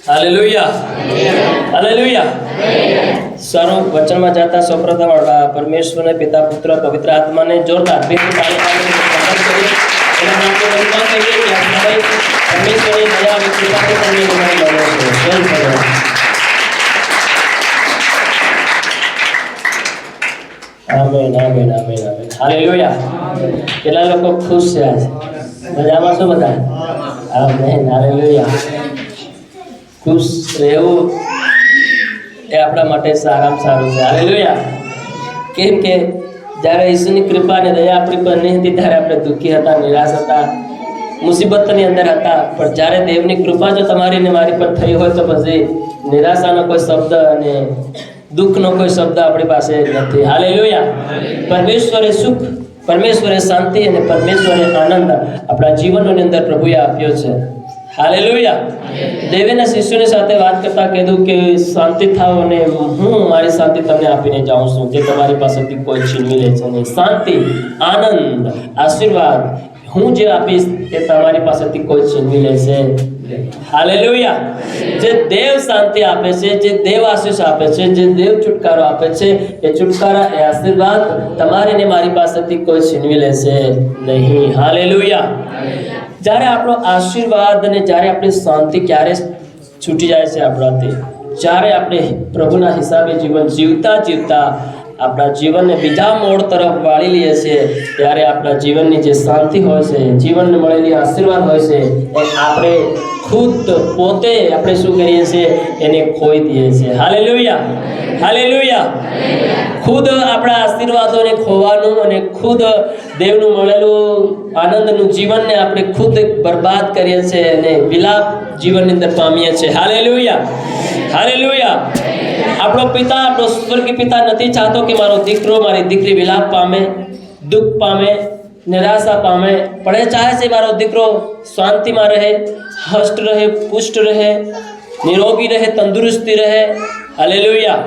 Hallelujah hallelujah. સારું વચનમાં જતા સૌપ્રથમ પરમેશ્વરને પિતા પુત્ર પવિત્ર આત્માને જોરદાર પરમેશ્વરની દયા અને કૃપાથી તમને amen amen amen amen hallelujah. કેટલા લોકો ખુશ છે આજ? મજામાં છો બધા? Amen hallelujah. ખુશ રહેવું એ આપણા માટે સારામાં સારું છે। હાલેલુયા। કેમ કે જ્યારે ઈશ્વરની કૃપા અને દયા આપણી પર નહીં હતી ત્યારે આપણે દુઃખી હતા, નિરાશ હતા, મુસીબતની અંદર હતા। પણ જ્યારે દેવની કૃપા જો તમારી ને મારી પર થઈ હોય તો પછી નિરાશાનો કોઈ શબ્દ અને દુઃખનો કોઈ શબ્દ આપણી પાસે નથી। હાલેલુયા। પરમેશ્વરે સુખ, પરમેશ્વરે શાંતિ અને પરમેશ્વરે આનંદ આપણા જીવનની અંદર પ્રભુએ આપ્યો છે। હાલેલુયા। દેવેના શિષ્યોની સાથે વાત કરતા કીધું કે શાંતિ થાઓ અને હું મારી શાંતિ તમને આપીને જાઉં છું, તે તમારી પાસેથી કોઈ છીનવી લે છે નહીં। શાંતિ, આનંદ, આશીર્વાદ હું જે આપીશ તે તમારી પાસેથી કોઈ છીનવી લેશે। હાલેલુયા। જે દેવ શાંતિ આપે છે, જે દેવ આશીષ આપે છે, જે દેવ છુટકારો આપે છે, એ છુટકારા એ આશીર્વાદ તમારી ને મારી પાસેથી કોઈ છીનવી લેશે નહીં। હાલેલુયા। જ્યારે આપણો આશીર્વાદ અને જ્યારે આપણી શાંતિ ક્યારે છૂટી જાય છે આપણાથી, જ્યારે આપણે પ્રભુના હિસાબે જીવન જીવતા જીવતા આપણા જીવનને બીજા મોડ તરફ વાળી લઈએ છીએ, ત્યારે આપણા જીવનની જે શાંતિ હોય છે, જીવનને મળેલી આશીર્વાદ હોય છે, એ આપણે ખુદ પોતે આપણે શું કરીએ છીએ? એને ખોઈ દઈએ છીએ। Hallelujah hallelujah. ખુદ આપણા આશીર્વાદોને ખોવાનું અને ખુદ દેવનું મળેલું આનંદનું જીવનને આપણે ખુદ બરબાદ કરીએ છીએ અને વિલાપ જીવનની અંદર પામીએ છીએ। Hallelujah hallelujah. આપણો પિતા, આપણો સ્વર્ગીય પિતા નથી ચાહતો કે મારો દીકરો, મારી દીકરી વિલાપ પામે, દુઃખ પામે, નિરાશા પામે, પણ એ ચાહે છે મારો દીકરો શાંતિમાં રહે, હષ્ટ રહે, પુષ્ટ રહે, નિરોગી રહે, તંદુરસ્તી રહે। હાલેલુયા।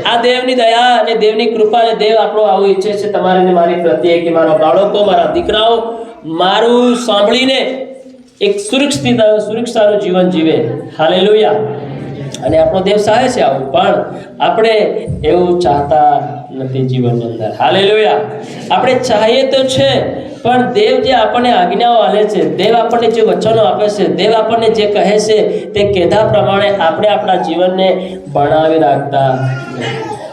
આ દેવની દયા અને દેવની કૃપા અને દેવ આપણો આવું ઈચ્છે છે તમારે ને મારી પ્રત્યે કે મારા બાળકો, મારા દીકરાઓ મારું સાંભળીને એક સુરક્ષાનું જીવન જીવે। હાલેલુયા। અને આપણો દેવ ચાહે છે આવું, પણ આપણે એવું ચાહતા નથી જીવનની અંદર। હાલેલુયા। આપણે ચાહીએ તો છે, પણ દેવ જે આપણને આજ્ઞાઓ આપે છે, દેવ આપણને જે વચનો આપે છે, દેવ આપણને જે કહે છે તે કહેતા પ્રમાણે આપણે આપણા જીવનને બનાવી રાખતા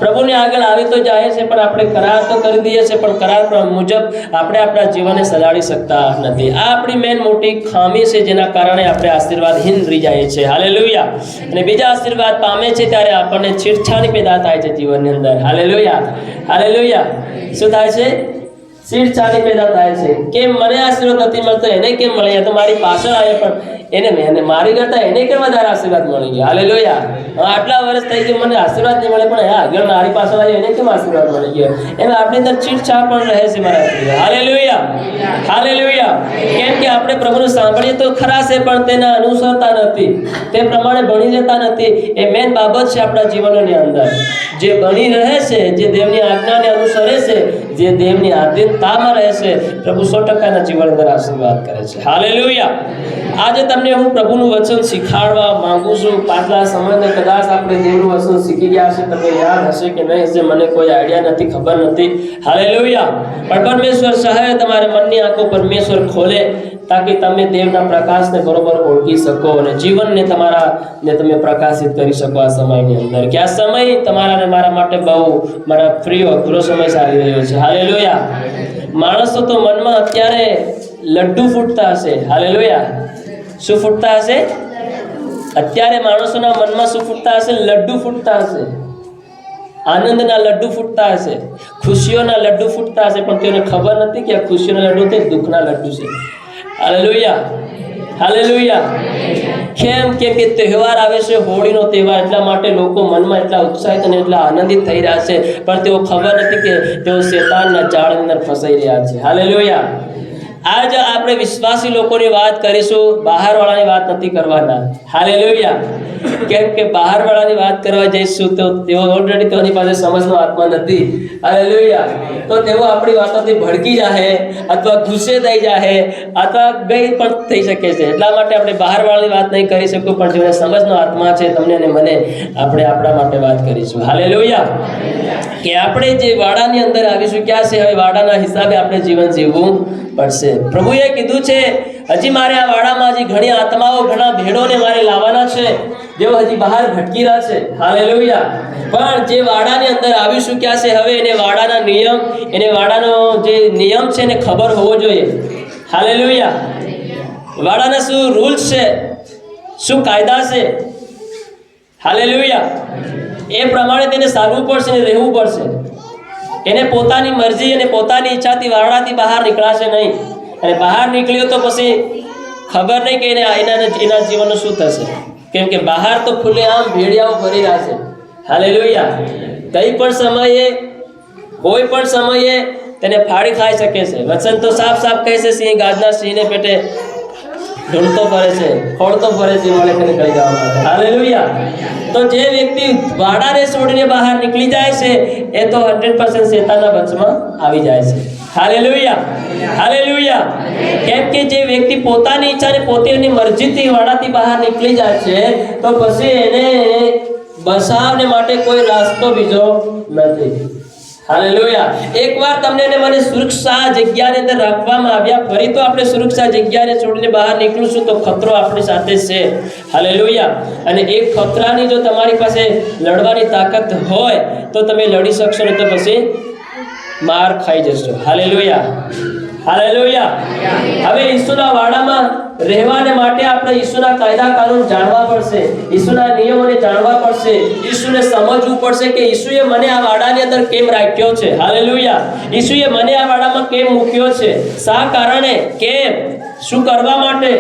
પ્રભુને આગળ આવી તો જાય છે, પણ આપણે કરાર તો કરી દઈએ છીએ, પણ કરાર મુજબ આપણે આપણા જીવનને સજાડી શકતા નથી। આ આપણી મેન મોટી ખામી છે, જેના કારણે આપણે આશીર્વાદહીન રહી જઈએ છીએ। હાલેલુયા। અને બીજા આશીર્વાદ પામે છે ત્યારે આપણને છેડછાડ પેદા થાય છે જીવનની અંદર। Hallelujah hallelujah. શું થાય છે? છેડછાડ પેદા થાય છે। કેમ મને આશીર્વાદ નથી મળતો, એને કેમ મળે? તો મારી પાછળ આવે પણ એને મારી કરતા એને કેમ વધારે આશીર્વાદ મળી ગયા? હાલેલુયા। આટલા વર્ષ થઈ ગયું મને આશીર્વાદ નહીં મળે, પણ આગળ મારી પાછળ આવી એને કેમ આશીર્વાદ મળી ગયો? એમ આપણી અંદર છેડછાડ પણ રહે છે મારા પ્રિય। Hallelujah hallelujah. કેમ કે આપણે પ્રભુને સાંભળીએ તો ખરા છે, પણ તેના અનુસરતા નથી, તે પ્રમાણે ભણી જતા નથી। એ મેન બાબત છે આપણા જીવનોની અંદર। જે ભણી રહે છે, જે દેવની આજ્ઞાને અનુસરે છે, જે દેવની આધીનતામાં રહે છે, પ્રભુ 100% જીવન અંદર આશીર્વાદ કરે છે। હાલેલુયા। આજે તમને હું પ્રભુનું વચન શીખવાડવા માંગુ છું। પાછલા સમયને કદાચ આપણે દેવનું વચન શીખી ગયા છે, તમને યાદ હશે કે નહીં હશે, મને કોઈ આઈડિયા નથી, ખબર નથી। હાલેલુયા। પણ પરમેશ્વર સહાય તમારે મનની આંખો પરમેશ્વર ખોલે, તાકી તમે દેવના પ્રકાશને બરોબર ઓળખી શકો અને જીવનને તમારાને તમે પ્રકાશિત કરી શકો આ સમયની અંદર। કે આ સમય તમારા ને મારા માટે બહુ મારા પ્રિય અઘરો સમય ચાલી રહ્યો છે। હાલેલુયા। માણસો તો મનમાં અત્યારે લડ્ડુ ફૂટતા હશે। હાલેલુયા। શું ફૂટતા હશે? અત્યારે માણસોના મનમાં શું ફૂટતા હશે? લડ્ડુ ફૂટતા હશે। આનંદના લડ્ડુ ફૂટતા હશે, ખુશીઓના લડ્ડુ ફૂટતા હશે, પણ તેઓને ખબર નથી કે આ ખુશીઓના લડ્ડુ તે દુઃખના લડ્ડુ છે। Hallelujah hallelujah. કેમ કે તહેવાર આવે છે, હોળીનો તહેવાર, એટલા માટે લોકો મનમાં એટલા ઉત્સાહિત અને એટલા આનંદિત થઈ રહ્યા છે, પણ તેઓ ખબર નથી કે તેઓ શેતાનના જાળની અંદર ફસાઈ રહ્યા છે। હાલેલુયા। આજ આપણે વિશ્વાસી લોકોની વાત કરીશું, બહારવાળાની વાત નથી કરવાના. હાલેલુયા. કેમ કે બહારવાળાની વાત કરવા જઈશું તો તેઓ ઓલરેડી તેની પાસે સમજનો આત્મા નથી. હાલેલુયા. તો તેઓ આપણી વાતોથી ભડકી જાય અથવા ગુસ્સે થઈ જાય અથવા ગઈ પણ થઈ શકે છે. એટલા માટે આપણે બહારવાળાની વાત નહીં કરી શકું, પણ જેને સમજનો આત્મા છે તમને અને મને, આપણે આપણા માટે વાત કરીશું. હાલેલુયા. કે આપણે જે વાડાની અંદર આવીશું, ક્યાં છે હવે વાડાના હિસાબે આપણે જીવન જીવવું પડશે. પ્રભુએ કીધું છે હજી મારે આ વાડામાં હજી ઘણી આત્માઓ, ઘણા ભેડોને મારે લાવવાના છે, જેઓ હજી બહાર ભટકી રહ્યા છે. હાલેલુયા. પણ જે વાડાની અંદર આવીશું, ક્યાં છે હવે એને વાડાના નિયમ, એને વાડાનો જે નિયમ છે એને ખબર હોવો જોઈએ. હાલેલુયા. વાડાના શું રૂલ્સ છે, શું કાયદા છે. હાલેલુયા. એ પ્રમાણે તેને ચાલવું પડશે અને રહેવું પડશે. એને પોતાની મરજી અને પોતાની ઈચ્છાથી વાડાથી બહાર નીકળાશે નહીં. અને બહાર નીકળ્યો તો પછી ખબર નહીં કે એના જીવનનું શું થશે. કેમ કે બહાર તો ખુલ્લેઆમ ભેડિયાઓ ફરી રહ્યા છે. હાલેલુયા. કઈ પણ સમયે, કોઈ પણ સમયે તેને ફાડી ખાઈ શકે છે. વચન તો સાફ સાફ કહે છે, સિંહ ગાજના સિંહને પેટે ઢૂંઢતો ફરે છે, ખોળતો ફરે છે મળે કે નીકળી જવા માટે. હાલેલુયા. તો જે વ્યક્તિ વાડાને છોડીને બહાર નીકળી જાય છે એ તો 100% શેતાનના વંશમાં આવી જાય છે. હાલેલુયા. હાલેલુયા. કેમ કે જે વ્યક્તિ પોતાની ઈચ્છાને પોતાની મરજીથી વાડાથી બહાર નીકળી જાય છે તો પછી એને બસાવને માટે કોઈ રસ્તો બીજો નથી. હાલેલુયા. એકવાર તમને ને મને સુરક્ષા જગ્યાની અંદર રાખવામાં આવ્યા, ફરી તો આપણે સુરક્ષા જગ્યાને છોડીને બહાર નીકળીશું તો ખતરો આપણી સાથે છે. હાલેલુયા. અને એક ખતરાની જો તમારી પાસે લડવાની તાકાત હોય તો તમે લડી શકશો, ને તો પછી માર ખાઈ જશો. હાલેલુયા. હાલેલુયા. હવે ઈસુના વાડામાં રહેવાને માટે આપણે ઈસુના કાયદા કાનૂન જાણવા પડશે, ઈસુના નિયમોને જાણવા પડશે, ઈસુને સમજવું પડશે કે ઈસુએ મને આ વાડાની અંદર કેમ રાખ્યો છે. હાલેલુયા. ઈસુએ મને આ વાડામાં કેમ મૂક્યો છે, શા કારણે, કેમ, શું કરવા માટે,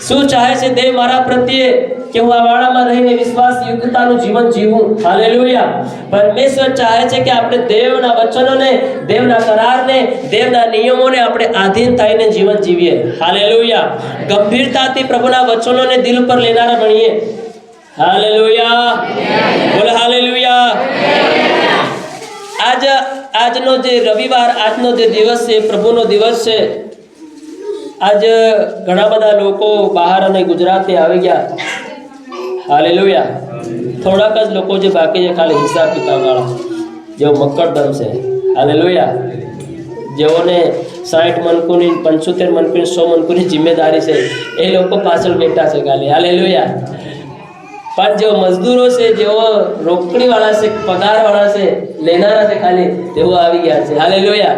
શું ચાહે છે દેવ મારા પ્રત્યે કે હું આ વાડામાં રહીને વિશ્વાસ યુક્તતાનું જીવન જીવું. હાલેલુયા. પરમેશ્વર ચાહે છે કે આપણે દેવના વચનોને, દેવના કરારને, દેવના નિયમોને આપણે આધીન થઈને જીવન જીવીએ. હાલેલુયા. ગંભીરતાથી પ્રભુના વચનોને દિલ ઉપર લેનારા બનીએ. હાલેલુયા. બોલો હાલેલુયા. આજનો જે રવિવાર, આજનો જે દિવસ છે, પ્રભુનો દિવસ છે. આજ ઘણા બધા લોકો બહાર અને ગુજરાતથી આવી ગયા. હાલેલુયા. થોડાક જ લોકો જે બાકી છે ખાલી હિસાબ કિતાબવાળા, જેઓ મક્કડદમ છે. હાલેલુયા. જેઓને 60 મણકુની, 75 મણકુની, 100 મણકુની જિમ્મેદારી છે, એ લોકો પાછળ બેઠા છે ખાલી. હાલેલુયા. પણ જેઓ મજદૂરો છે, જેઓ રોકડીવાળા છે, પગારવાળા છે, લેનારા છે ખાલી, તેઓ આવી ગયા છે. હાલેલુયા.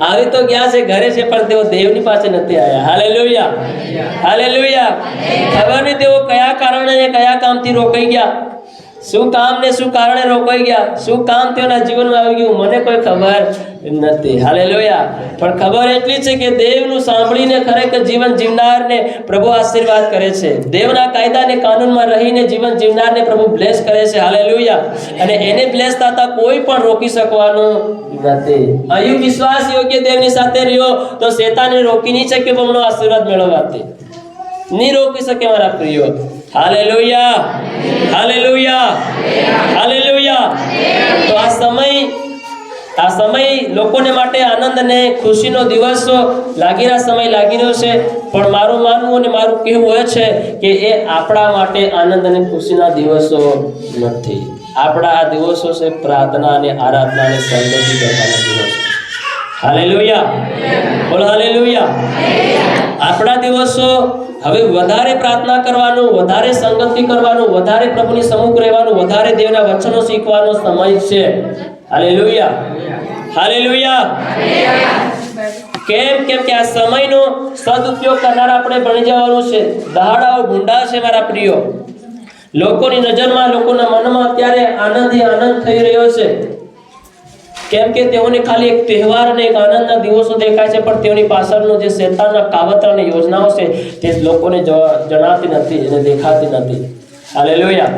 આવી તો ગયા છે, ઘરે છે, પણ તેઓ દેવની પાસે નથી આવ્યા. હાલેલુયા. હાલેલુયા. ખબર નહીં તેઓ કયા કારણે, કયા કામથી રોકાઈ ગયા, શું કામ ને શું કારણે રોકાઈ ગયા, શું કામ તેઓના જીવનમાં આવી ગયું, મને કોઈ ખબર નથી. હાલેલુયા. પણ ખબર એટલી છે કે દેવનું સાંભળીને ખરેખર જીવન જીવનારને પ્રભુ આશીર્વાદ કરે છે. દેવના કાયદા અને કાનૂનમાં રહીને જીવન જીવનારને પ્રભુ બ્લેસ કરે છે. હાલેલુયા. અને એને બ્લેસ થતા કોઈ પણ રોકી શકવાનું નથી. અહીં વિશ્વાસ યોગ્ય દેવની સાથે રહ્યો તો શેતાને રોકી નહીં શકે બમણો આશીર્વાદ મેળવવાથી. નહીં રોકી શકે મારા પ્રિયો. હાલેલુયા. હાલેલુયા. હાલેલુયા. તો આ સમય લોકોને માટે આનંદ અને ખુશીનો દિવસ લાગીના સમય લાગી રહ્યો છે, પણ મારું માનવું અને મારું કહેવું એ છે કે એ આપણા માટે આનંદ અને ખુશીના દિવસો નથી. આપણા આ દિવસો છે પ્રાર્થના અને આરાધના અને સંગતિ કરવાના દિવસો. હાલેલુયા. બોલો હાલેલુયા. આપણા દિવસો હવે વધારે પ્રાર્થના કરવાનું, વધારે સંગતિ કરવાનું, વધારે પ્રભુની સમ્મુખ રહેવાનું, વધારે દેવના વચનો શીખવાનો સમય છે. હાલેલુયા. હાલેલુયા. કેમ કે આ સમયનો સદુપયોગ કરનાર આપણે બની જવાનું છે. દહાડાઓ ભૂંડા છે મારા પ્રિયો. લોકોની નજરમાં, લોકોના મનમાં અત્યારે આનંદ થઈ રહ્યો છે. કેમ કે તેઓને ખાલી એક તહેવાર અને એક આનંદના દિવસો દેખાય છે, પણ તેઓની પાછળનો જે શેતાનના કાવતરા અને યોજનાઓ છે તે લોકોને જણાતી નથી અને દેખાતી નથી. હાલેલુયા.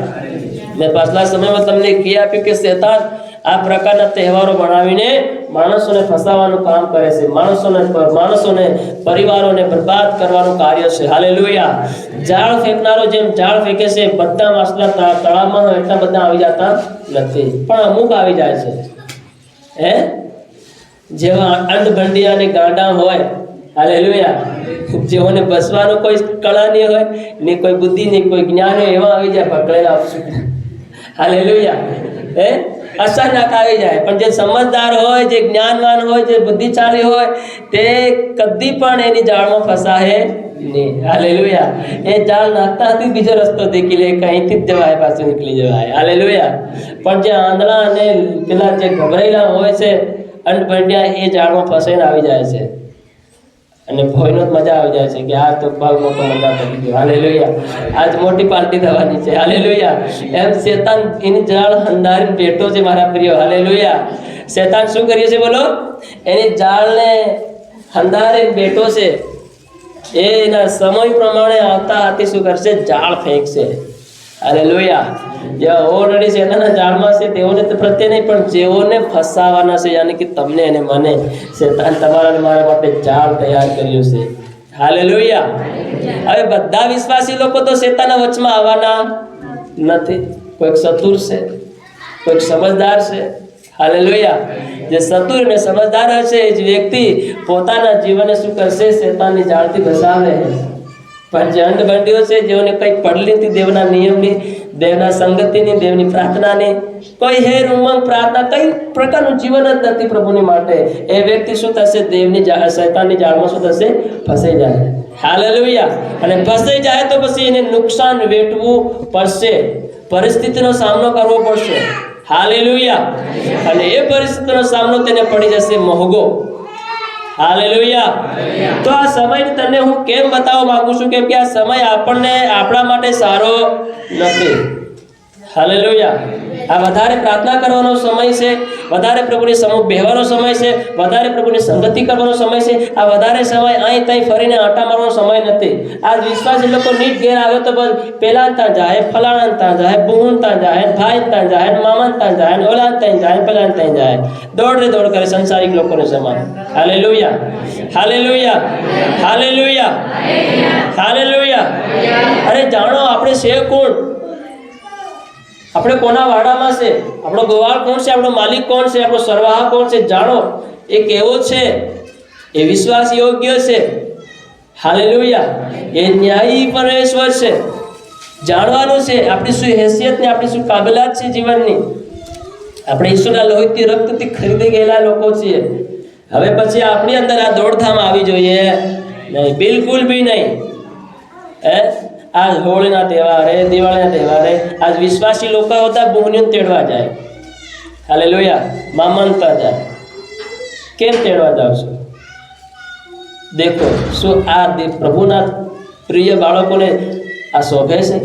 મેં પાછલા સમયમાં તમને કહી આપ્યું કે શેતાન આ પ્રકારના તહેવારો બનાવીને માણસોને ફસાવવાનું કામ કરે છે, માણસોને પરિવારોને બરબાદ કરવાનું કાર્ય છે. હાલેલુયા. જાળ ફેંકનારો જેમ જાળ ફેંકે છે, બધા માછલા તળાવમાં એટલા બધા આવી જતા નથી, પણ અમુક આવી જાય છે. જેવા અંડભંડિયા અને ગાંડા હોય, હાલેલુયા, જેઓને બસવાનો કોઈ કળા નહીં હોય ને કોઈ બુદ્ધિ નહીં કોઈ જ્ઞાન હોય, એવા આવી જાય પકડેલા. હાલેલુયા. અચાનક આવી જાય. પણ જે સમજદાર હોય, જે જ્ઞાનવાન હોય, જે બુદ્ધિશાળી હોય, તે કદી પણ એની જાળમાં ફસાય નહીં. હાલેલુયા. એ જાળ નાખતા હતી બીજો રસ્તો દેખી લે, કહીથી જ જવાય, પાછું નીકળી જવાય. હાલેલુયા. પણ જે આંધળા અને પેલા જે ગભરાયેલા હોય છે અંડભંડિયા, એ જાળમાં ફસાઈને આવી જાય છે અને ભોયનો જ મજા આવી જાય છે કે આ તો બહુ મોટો મજા કરી ગયો. હાલેલુયા. આજ મોટી પાર્ટી થવાની છે. હાલેલુયા. એમ શેતાન એની જાળ હંધારીને બેઠો છે મારા પ્રિય. હાલેલુયા. શેતાન શું કર્યું છે બોલો? એની જાળને હંધારીને બેઠો છે. એના સમય પ્રમાણે આવતા હાથી શું કરશે? જાળ ફેંકશે. હાલેલુયા. જે ઓલરેડી શેતાનના જાળમાં છે તેઓને તો પ્રત્યે નહીં, પણ જેઓને ફસાવાના છે, યાની કે તમને અને મને, શેતાન તમારા મારા માટે જાળ તૈયાર કર્યું છે. હાલેલુયા. હવે બધા વિશ્વાસી લોકો તો શેતાનના વચમાં આવવાના નથી. કોઈક ચતુર છે, કોઈક સમજદાર છે. હાલેલુયા. જે ચતુર અને સમજદાર હશે એ જ વ્યક્તિ પોતાના જીવનને શું કરશે? શેતાનની જાળથી બચાવે. પણ જે અંડભંડીઓ છે, જેઓને કંઈ પડલી નથી, દેવના નિયમની, દેવના સંગતિની, દેવની પ્રાર્થનાની, કોઈ હેર ઉમંગ પ્રાર્થના, કઈ પ્રકારનું જીવન જ નથી પ્રભુની માટે, એ વ્યક્તિ શું થશે? દેવની શૈતાનની જાળમાં શું થશે? ફસાઈ જાય. હાલેલુયા. અને ફસાઈ જાય તો પછી એને નુકસાન વેઠવું પડશે, પરિસ્થિતિનો સામનો કરવો પડશે. હાલેલુયા. અને એ પરિસ્થિતિનો સામનો તેને પડી જશે મોંઘો. હાલેલુયા. તો આ સમય તને હું કેમ બતાવવા માંગુ છું? કેમ કે આ સમય આપણને આપણા માટે સારો નથી. હાલેલુયા. આ વધારે પ્રાર્થના કરવાનો સમય છે, વધારે પ્રભુની સમૂહ બેહવાનો સમય છે, વધારે પ્રભુની સંગતિ કરવાનો સમય છે. આ વધારે સમય અહીં ત્યાં ફરીને આંટા મારવાનો સમય નથી. આ વિશ્વાસી લોકો નીટ ઘેર આવ્યો તો બસ પેલા ત્યાં જાય, ફલાણા ત્યાં જાય, બુન ત્યાં જાય, ભાઈ ત્યાં જાય, મામા ત્યાં જાય, ઓલા ત્યાં જાય, પેલા ત્યાં જાય, દોડ કરે સંસારિક લોકોને સમાન. હાલેલુયા. હાલેલુયા. હાલેલુયા. હાલેલુયા. અરે જાણો આપણે છે કોણ? આપણે કોના વાડામાં છે? આપણો ગોવાળ કોણ છે? આપણો માલિક કોણ છે? આપણો સરવાહા કોણ છે? જાણો. એ કેવો છે? એ વિશ્વાસ યોગ્ય છે. હાલેલુયા. એ ન્યાયી પરમેશ્વર છે. જાણવાનું છે આપણી શું હેસિયત ને આપણી શું કાબિલિયત છે જીવનની. આપણે ઈશ્વરના લોહીથી રક્તથી ખરીદી ગયેલા લોકો છીએ. હવે પછી આપણી અંદર આ દોડધામ આવી જોઈએ નહીં, બિલકુલ બી નહીં. આજ હોળીના તહેવારે, દિવાળીના તહેવારે આજ વિશ્વાસી લોકો હતા બુહનીઓ તેડવા જાય. હાલેલુયા. મામનતા જાય. કેમ તેડવા જાવ છો? દેખો શું આ પ્રભુના પ્રિય બાળકોને આ શોભે છે?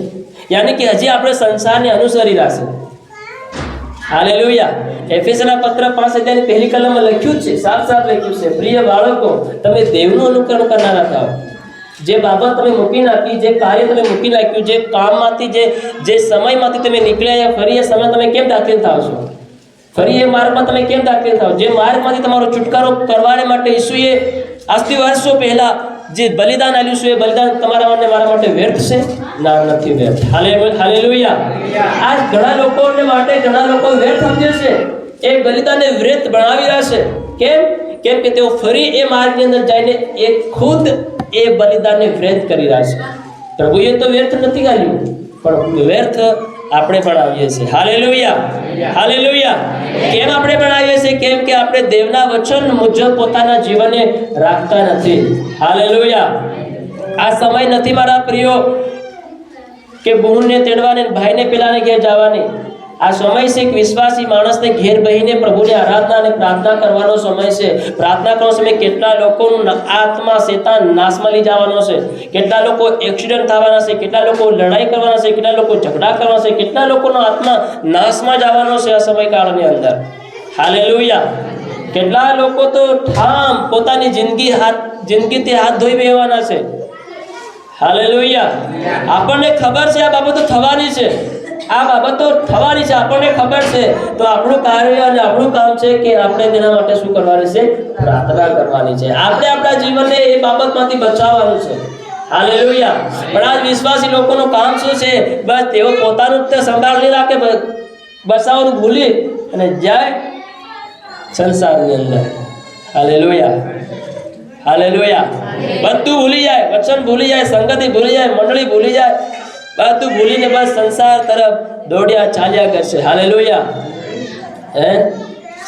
યાની કે હજી આપણે સંસારને અનુસરી રહ્યા છે. હાલેલુયા. એફેસના પત્ર 5 અધ્યાયની પહેલી કલમમાં લખ્યું છે, સાફ લખ્યું છે, પ્રિય બાળકો તમે દેવનું અનુકરણ કરનારા થાઓ. જે બાબત તમે મૂકી નાખી, જે કાર્ય તમે મૂકી નાખ્યું, જે કામમાંથી, જે સમયમાંથી તમે નીકળ્યા, ફરી એ સમય તમે કેમ દાખલ થાવ છો? ફરી એ માર્ગમાં તમે કેમ દાખલ થાવ? જે માર્ગમાંથી તમારો છુટકારો કરવાને માટે ઈસુએ આજથી વર્ષો પહેલા જે બલિદાન આપ્યું છે, એ બલિદાન તમારા માટે મારા માટે વ્યર્થ છે? ના, નથી વ્યર્થ. હાલેલુયા. આજ ઘણા લોકોને માટે ઘણા લોકો વ્યર્થ સમજે છે, એ બલિદાનને વ્યર્થ બનાવી રહ્યા છે. કેમ કે તેઓ ફરી એ માર્ગની અંદર જઈને એ ખુદ એ બલિદાનને વ્યર્થ કરી રહ્યા છે. પ્રભુએ તો વ્યર્થ નથી કર્યું, પણ વ્યર્થ આપણે બનાવીએ છીએ. હાલેલુયા. હાલેલુયા. કેમ આપણે બનાવીએ છીએ? કેમ કે આપણે દેવના વચન મુજબ પોતાના જીવનને રાખતા નથી. હાલેલુયા. આ સમય નથી મારા પ્રિયો કે બહુને તેડવાને, ભાઈને પેલાને ઘેર જવાની. આ સમય છે એક વિશ્વાસી માણસને ઘેર બહીને પ્રભુની આરાધના અને પ્રાર્થના કરવાનો સમય છે. પ્રાર્થના કરવાનો સમય કેટલા લોકોનું આત્મા શેતાન નાશમાં લઈ જવાનો છે, કેટલા લોકો એક્સિડન્ટ થવાના છે, કેટલા લોકો લડાઈ કરવાના છે, કેટલા લોકો ઝઘડા કરવાના છે, કેટલા લોકોનો આત્મા નાશમાં જવાનો છે આ સમયકાળની અંદર. હાલેલુયા. કેટલા લોકો તો ઠામ પોતાની જિંદગીથી હાથ ધોઈ બેહવાના છે. હાલેલુયા. આપણને ખબર છે આ બાબતો થવાની છે, આ બાબતો થવાની છે, આપણને ખબર છે. તો આપણું કાર્ય અને આપણું કામ છે કે આપણે તેના માટે શું કરવાની છે? પ્રાર્થના કરવાની છે. આપણે આપણા જીવનને એ બાબતમાંથી બચાવવાનું છે. હાલેલુયા. પણ આ વિશ્વાસી લોકોનું કામ શું છે? બસ તેઓ પોતાનું જ સંભાળ નહીં રાખે, બચાવવાનું ભૂલી અને જાય સંસારની અંદર. હાલેલુયા. હાલેલુયા. બધું ભૂલી જાય, વચન ભૂલી જાય, સંગતિ ભૂલી જાય, મંડળી ભૂલી જાય, બધું ભૂલીને બસ સંસાર તરફ દોડ્યા ચાલ્યા કરશે. હાલેલુયા.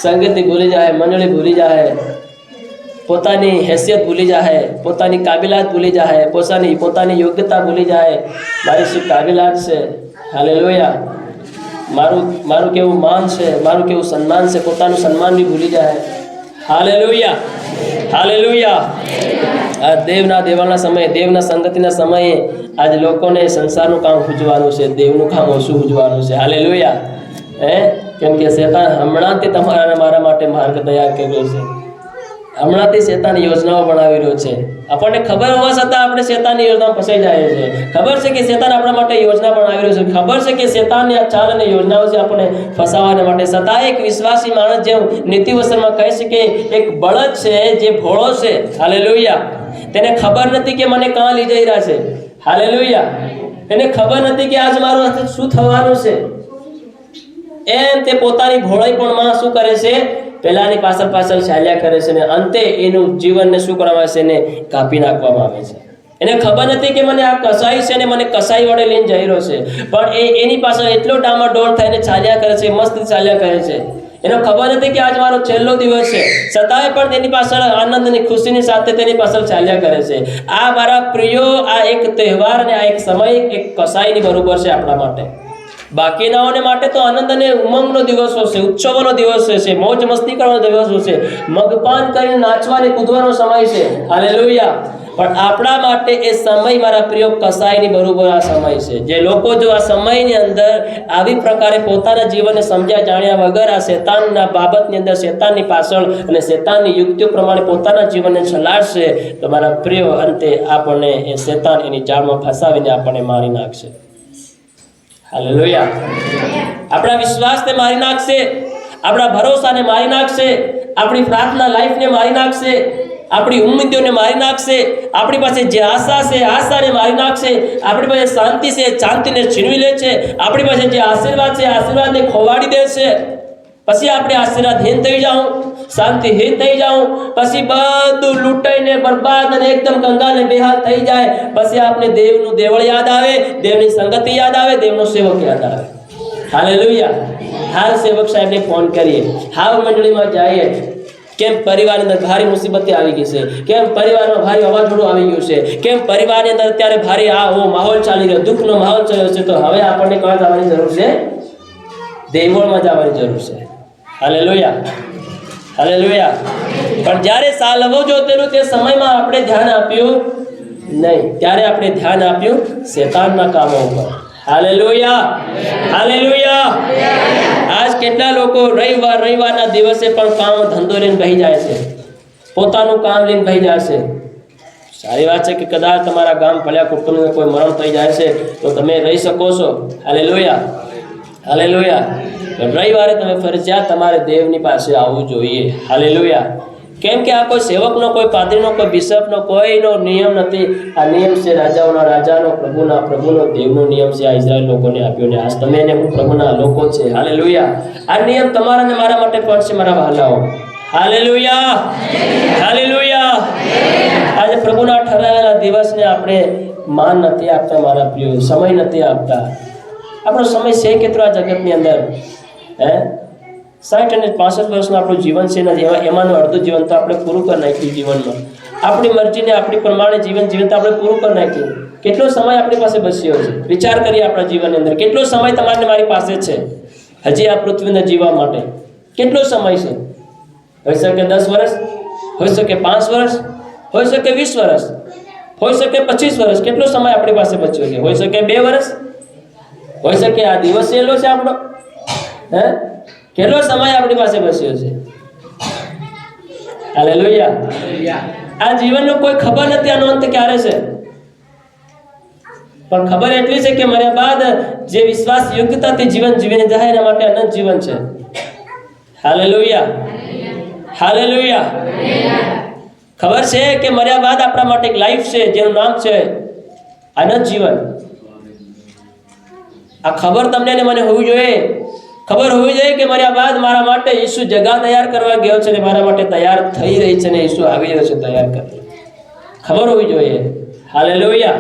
સંગતિ ભૂલી જાય, મંડળી ભૂલી જાય, પોતાની હેસિયત ભૂલી જાય, પોતાની કાબિલાત ભૂલી જાય, પોતાની યોગ્યતા ભૂલી જાય. મારી શું કાબિલાત છે? હાલેલુયા. મારું કેવું માન છે, મારું કેવું સન્માન છે, પોતાનું સન્માન બી ભૂલી જાય. હાલેલુયા. હાલેલુયા. આ દેવના દેવાના સમયે, દેવના સંગતિના સમયે આજ લોકોને સંસારનું કામ પૂજવાનું છે, દેવનું કામ ઓછું પૂજવાનું છે. હાલેલુયા. કેમ કે શેતાન હમણાંથી તમારા અને મારા માટે માર્ગ તૈયાર કર્યો છે. હમણાંથી શેતાન યોજનાઓ બનાવી રહ્યો છે. આપણને ખબર હોવા છતાં આપણે શેતાનની યોજના ફસાઈ જાય છે. ખબર છે કે શેતાન આપણા માટે યોજના બનાવી રહ્યો છે. ખબર છે કે શેતાનની આ ચાલ અને યોજનાઓ છે આપણને ફસાવવા માટે. છતાં એક વિશ્વાસી માણસ જેમ નીતિવચનમાં કહે છે કે એક બળદ છે જે ભોળો છે. હાલેલુયા. તેને ખબર નથી કે મને કાં લઈ જઈ રહ્યા છે. હાલેલુયા. તેને ખબર નથી કે આજ મારું શું થવાનું છે. એમ તે પોતાની ભોળાઈપણમાં શું કરે છે? પહેલાની પાછળ ચાલ્યા કરે છે ને અંતે એનું જીવનને શું કરવામાં આવે છે? એને કાપી નાખવામાં આવે છે. એને ખબર નથી કે મને આ કસાઈ છે ને મને કસાઈ વડે લઈને જઈ રહ્યો છે, પણ એની પાછળ એટલો ડામાડોળ થઈને ચાલ્યા કરે છે, મસ્ત ચાલ્યા કરે છે. એને ખબર નથી કે આજ મારો છેલ્લો દિવસ છે, છતાંય પણ તેની પાછળ આનંદની ખુશીની સાથે તેની પાછળ ચાલ્યા કરે છે. આ મારા પ્રિયો, આ એક તહેવાર અને આ એક સમય એક કસાઈની બરોબર છે આપણા માટે. બાકીનાઓને માટે તો આનંદ અને ઉમંગનો દિવસો છે, ઉત્સવોનો દિવસ છે, મોજ મસ્તી કરવાનો દિવસો છે, મગપાન કરીને નાચવાને કૂદવાનો સમય છે. હાલેલુયા. પણ આપણા માટે એ સમય મારા પ્રિય કસાઈની બરોબર આ સમય છે. જે લોકો જો આ સમયની અંદર આવી પ્રકારે પોતાના જીવનને સમજ્યા જાણ્યા વગર આ શેતાનના બાબતની અંદર શેતાનની પાછળ અને શેતાનની યુક્તિઓ પ્રમાણે પોતાના જીવનને ચલાડશે તો મારા પ્રિય અંતે આપણને એ શેતાન એની જાળમાં ફસાવીને આપણને મારી નાખશે. હાલેલુયા. આપણા વિશ્વાસને મારી નાખશે, આપણા ભરોસાને મારી નાખશે, આપણી પ્રાર્થના લાઈફને મારી નાખશે, આપણી ઉમ્મીદોને મારી નાખશે, આપણી પાસે જે આશા છે આશાને મારી નાખશે, આપણી પાસે શાંતિ છે શાંતિને છીનવી લે છે, આપણી પાસે જે આશીર્વાદ છે આશીર્વાદને ખોવાડી દે છે. પછી આપણે આશીર્વાદહીન થઈ જાઉં, શાંતિહીન થઈ જાઉં, પછી બધું લૂંટાઈને બરબાદ અને એકદમ કંગાલ બેહાલ થઈ જાય. પછી આપણે દેવનું દેવળ યાદ આવે, દેવની સંગતિ યાદ આવે, દેવનો સેવક યાદ આવે. હાલેલુયા. હાલ સેવક સાહેબને ફોન કરીએ, હાલ મંડળીમાં જઈએ, કેમ પરિવારની અંદર ભારે મુસીબતે આવી ગઈ છે, કેમ પરિવારમાં ભારે વાવાઝોડું આવી ગયું છે, કેમ પરિવારની અંદર અત્યારે ભારે માહોલ ચાલી રહ્યો, દુઃખનો માહોલ ચાલ્યો છે. તો હવે આપણને કયા જવાની જરૂર છે? દેવળમાં જવાની જરૂર છે. હાલેલુયા. હાલેલુયા. પણ જ્યારે સાલવો જોતેલું તે સમયમાં આપણે ધ્યાન આપ્યું નહીં, ત્યારે આપણે ધ્યાન આપ્યું શેતાનના કામો ઉપર. હાલેલુયા. હાલેલુયા. આજ કેટલા લોકો રવિવારના દિવસે પણ કામ ધંધો લઈને બેસી જાય છે, પોતાનું કામ લઈને બેસી જાય છે. સારી વાત છે કે કદાચ તમારા ગામ ભલ્યા કુટુંબને કોઈ મરણ થઈ જાય છે તો તમે રહી શકો છો. હાલેલુયા. હાલેલુયા. રવિવારે તમે ફરજિયાત તમારે દેવની પાસે આવવું જોઈએ. હાલેલુયા. કેમ કે આ કોઈ સેવકનો, કોઈ પાદરીનો, કોઈ બિશપનો કોઈનો નિયમ નથી. આ નિયમ છે રાજાઓના રાજાનો, પ્રભુનો દેવનો નિયમ છે. આ ઇઝરાયલ લોકોને આપ્યો ને આજ તમે ને હું પ્રભુના લોકો છે. હાલેલુયા. આ નિયમ તમારા ને મારા માટે પણ છે મારા વહાલાઓ. હાલેલુયા. હાલેલુયા. આજે પ્રભુના ઠરાવેલા દિવસને આપણે માન નથી આપતા મારા પ્રિય, સમય નથી આપતા. આપણો સમય છે કેટલો આ જગતની અંદર? 60 અને 65 વર્ષનું આપણું જીવન છે ને એમાંનું અડધું જીવન તો આપણે પૂરું કરી નાખ્યું. જીવનમાં આપણી મરજીને આપણી પ્રમાણે જીવન તો આપણે પૂરું કરી નાખ્યું. કેટલો સમય આપણી પાસે બચ્યો છે? વિચાર કરીએ આપણા જીવનની અંદર કેટલો સમય તમારે મારી પાસે છે હજી આ પૃથ્વીને જીવવા માટે. કેટલો સમય છે? હોઈ શકે 10 વર્ષ, હોઈ શકે 5 વર્ષ, હોઈ શકે 20 વર્ષ, હોઈ શકે 25 વર્ષ. કેટલો સમય આપણી પાસે બચ્યો છે? હોઈ શકે 2 વર્ષ, હોઈ શકે આ દિવસ એલો છે આપણો. કેટલો સમય આપણી પાસે બચ્યો છે? હાલેલુયા. આ જીવનનો કોઈ ખબર નથી આનો અંત ક્યારે છે. પણ ખબર એટલી છે કે મર્યા બાદ જે વિશ્વાસ યોગ્યતાથી જીવન જીવીને જાય એના માટે અનંત જીવન છે. Hallelujah, hallelujah. ખબર છે કે મર્યા બાદ આપણા માટે એક લાઈફ છે જેનું નામ છે અનંત જીવન. આ ખબર તમને ને મને હોવી જોઈએ. ખબર હોવી જોઈએ કે મર્યા બાદ મારા માટે ઈસુ જગા તૈયાર કરવા ગયો છે ને મારા માટે તૈયાર થઈ રહી છે ને ઈસુ આવી રહ્યો છે તૈયાર કરવા. ખબર હોવી જોઈએ. હાલેલુયા.